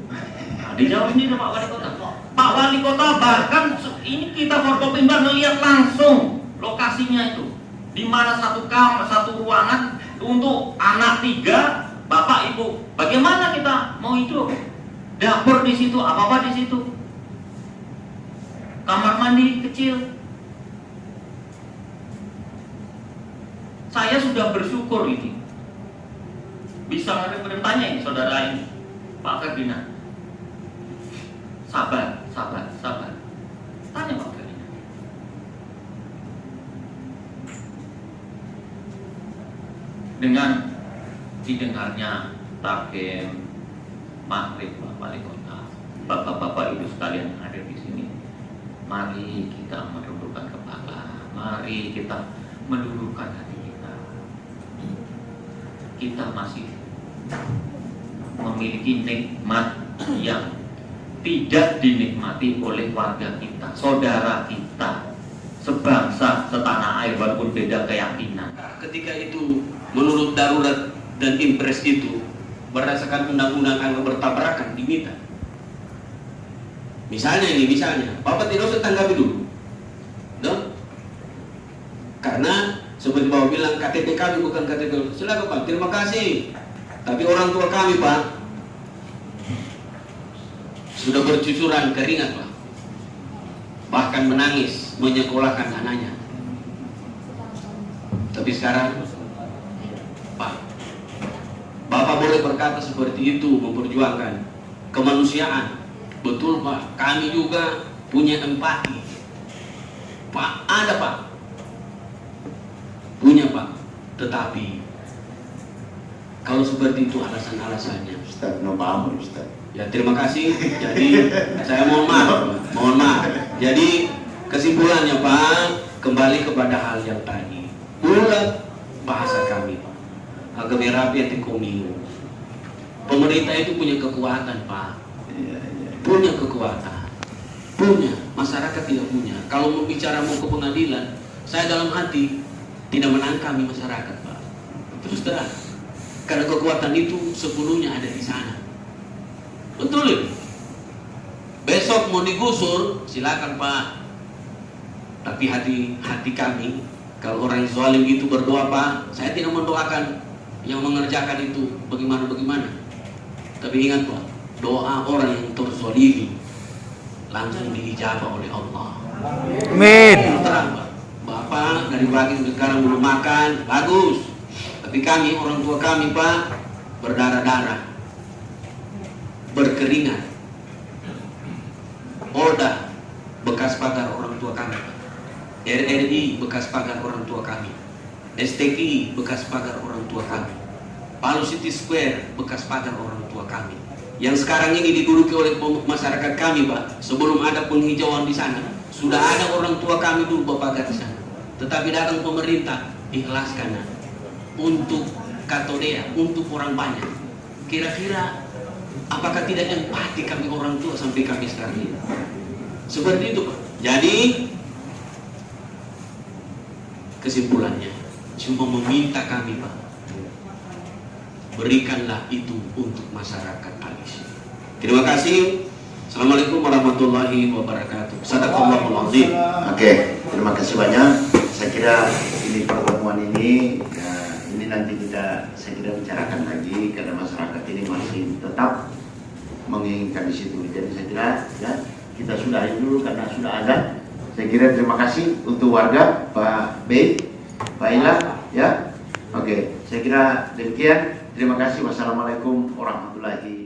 Nah, dijawab ini Pak Wali Kota. Pak Wali Kota bahkan ini kita Forkopimda melihat langsung lokasinya itu. Di mana satu kamar, satu ruangan untuk anak 3, bapak ibu. Bagaimana kita mau hidup? Dapur di situ, apa-apa di situ. Kamar mandi kecil. Saya sudah bersyukur ini. Bisa bertanya ini saudara ini, Pak Ferdinand. Sabar. Tanya Pak Ferdinand. Dengan didengarnya takbir maghrib Pak Wali Kota, bapak-bapak ibu sekalian yang ada di sini, mari kita menundukkan kepala, mari kita meluluhkan hati kita. Kita masih memiliki nikmat yang tidak dinikmati oleh warga kita, saudara kita, sebangsa, setanah air, walaupun beda keyakinan. Ketika itu menurut darurat dan impres itu berdasarkan undang-undang yang bertabrakan diminta. Misalnya, Bapak tidak usah tanggapi dulu, no? Karena seperti Bapak bilang KTP kami bukan KTP. Silakan Pak, terima kasih. Tapi orang tua kami Pak, sudah bercucuran keringat Pak, bahkan menangis menyekolahkan anaknya. Tapi sekarang Pak, Bapak boleh berkata seperti itu, memperjuangkan kemanusiaan. Betul Pak, kami juga punya empati Pak, ada Pak, punya Pak. Tetapi kalau seperti itu alasan-alasannya, Ustaz, no paham Ustaz. ya terima kasih. Jadi saya mohon maaf. Jadi kesimpulannya Pak, kembali kepada hal yang tadi. Ulat bahasa kami Pak, agama rapi anti komiu. Pemerintah itu punya kekuatan Pak, punya kekuatan, punya. Masyarakat tidak punya. Kalau mau bicara mau ke pengadilan, saya dalam hati tidak menangkami masyarakat Pak, terus terang. Karena kekuatan itu sepenuhnya ada di sana. Betul ini. Besok mau digusur, silakan Pak. Tapi hati kami, kalau orang zalim itu berdoa Pak, saya tidak mendoakan yang mengerjakan itu bagaimana. Tapi ingat Pak, doa orang yang terzalimi langsung diijabah oleh Allah. Amin. Terang Pak, Bapak dari pagi sampai sekarang belum makan, bagus. Tapi kami, orang tua kami Pak, berdarah-darah, berkeringat. Polda bekas pagar orang tua kami, RRI bekas pagar orang tua kami, STKI bekas pagar orang tua kami, Palu City Square bekas pagar orang tua kami. Yang sekarang ini diduduki oleh masyarakat kami Pak, sebelum ada penghijauan di sana, sudah ada orang tua kami dulu berpagar di sana. Tetapi datang pemerintah, ikhlaskan untuk katodea, untuk orang banyak. Kira-kira apakah tidak empati kami orang tua sampai kami sekarang ini? Seperti itu Pak. Jadi kesimpulannya cuma meminta kami Pak, berikanlah itu untuk masyarakat Alis. Terima kasih. Assalamualaikum warahmatullahi wabarakatuh. Sadaqallahul azim. Oke, terima kasih banyak. Saya kira ini pertemuan ini nanti saya kira bicarakan lagi, karena masyarakat ini masih tetap menginginkan di situ. Jadi saya kira ya kita sudahi dulu karena sudah ada. Saya kira terima kasih untuk warga Pak B, Pak Ila, ya. Oke, saya kira demikian. Terima kasih. Wassalamualaikum warahmatullahi wabarakatuh.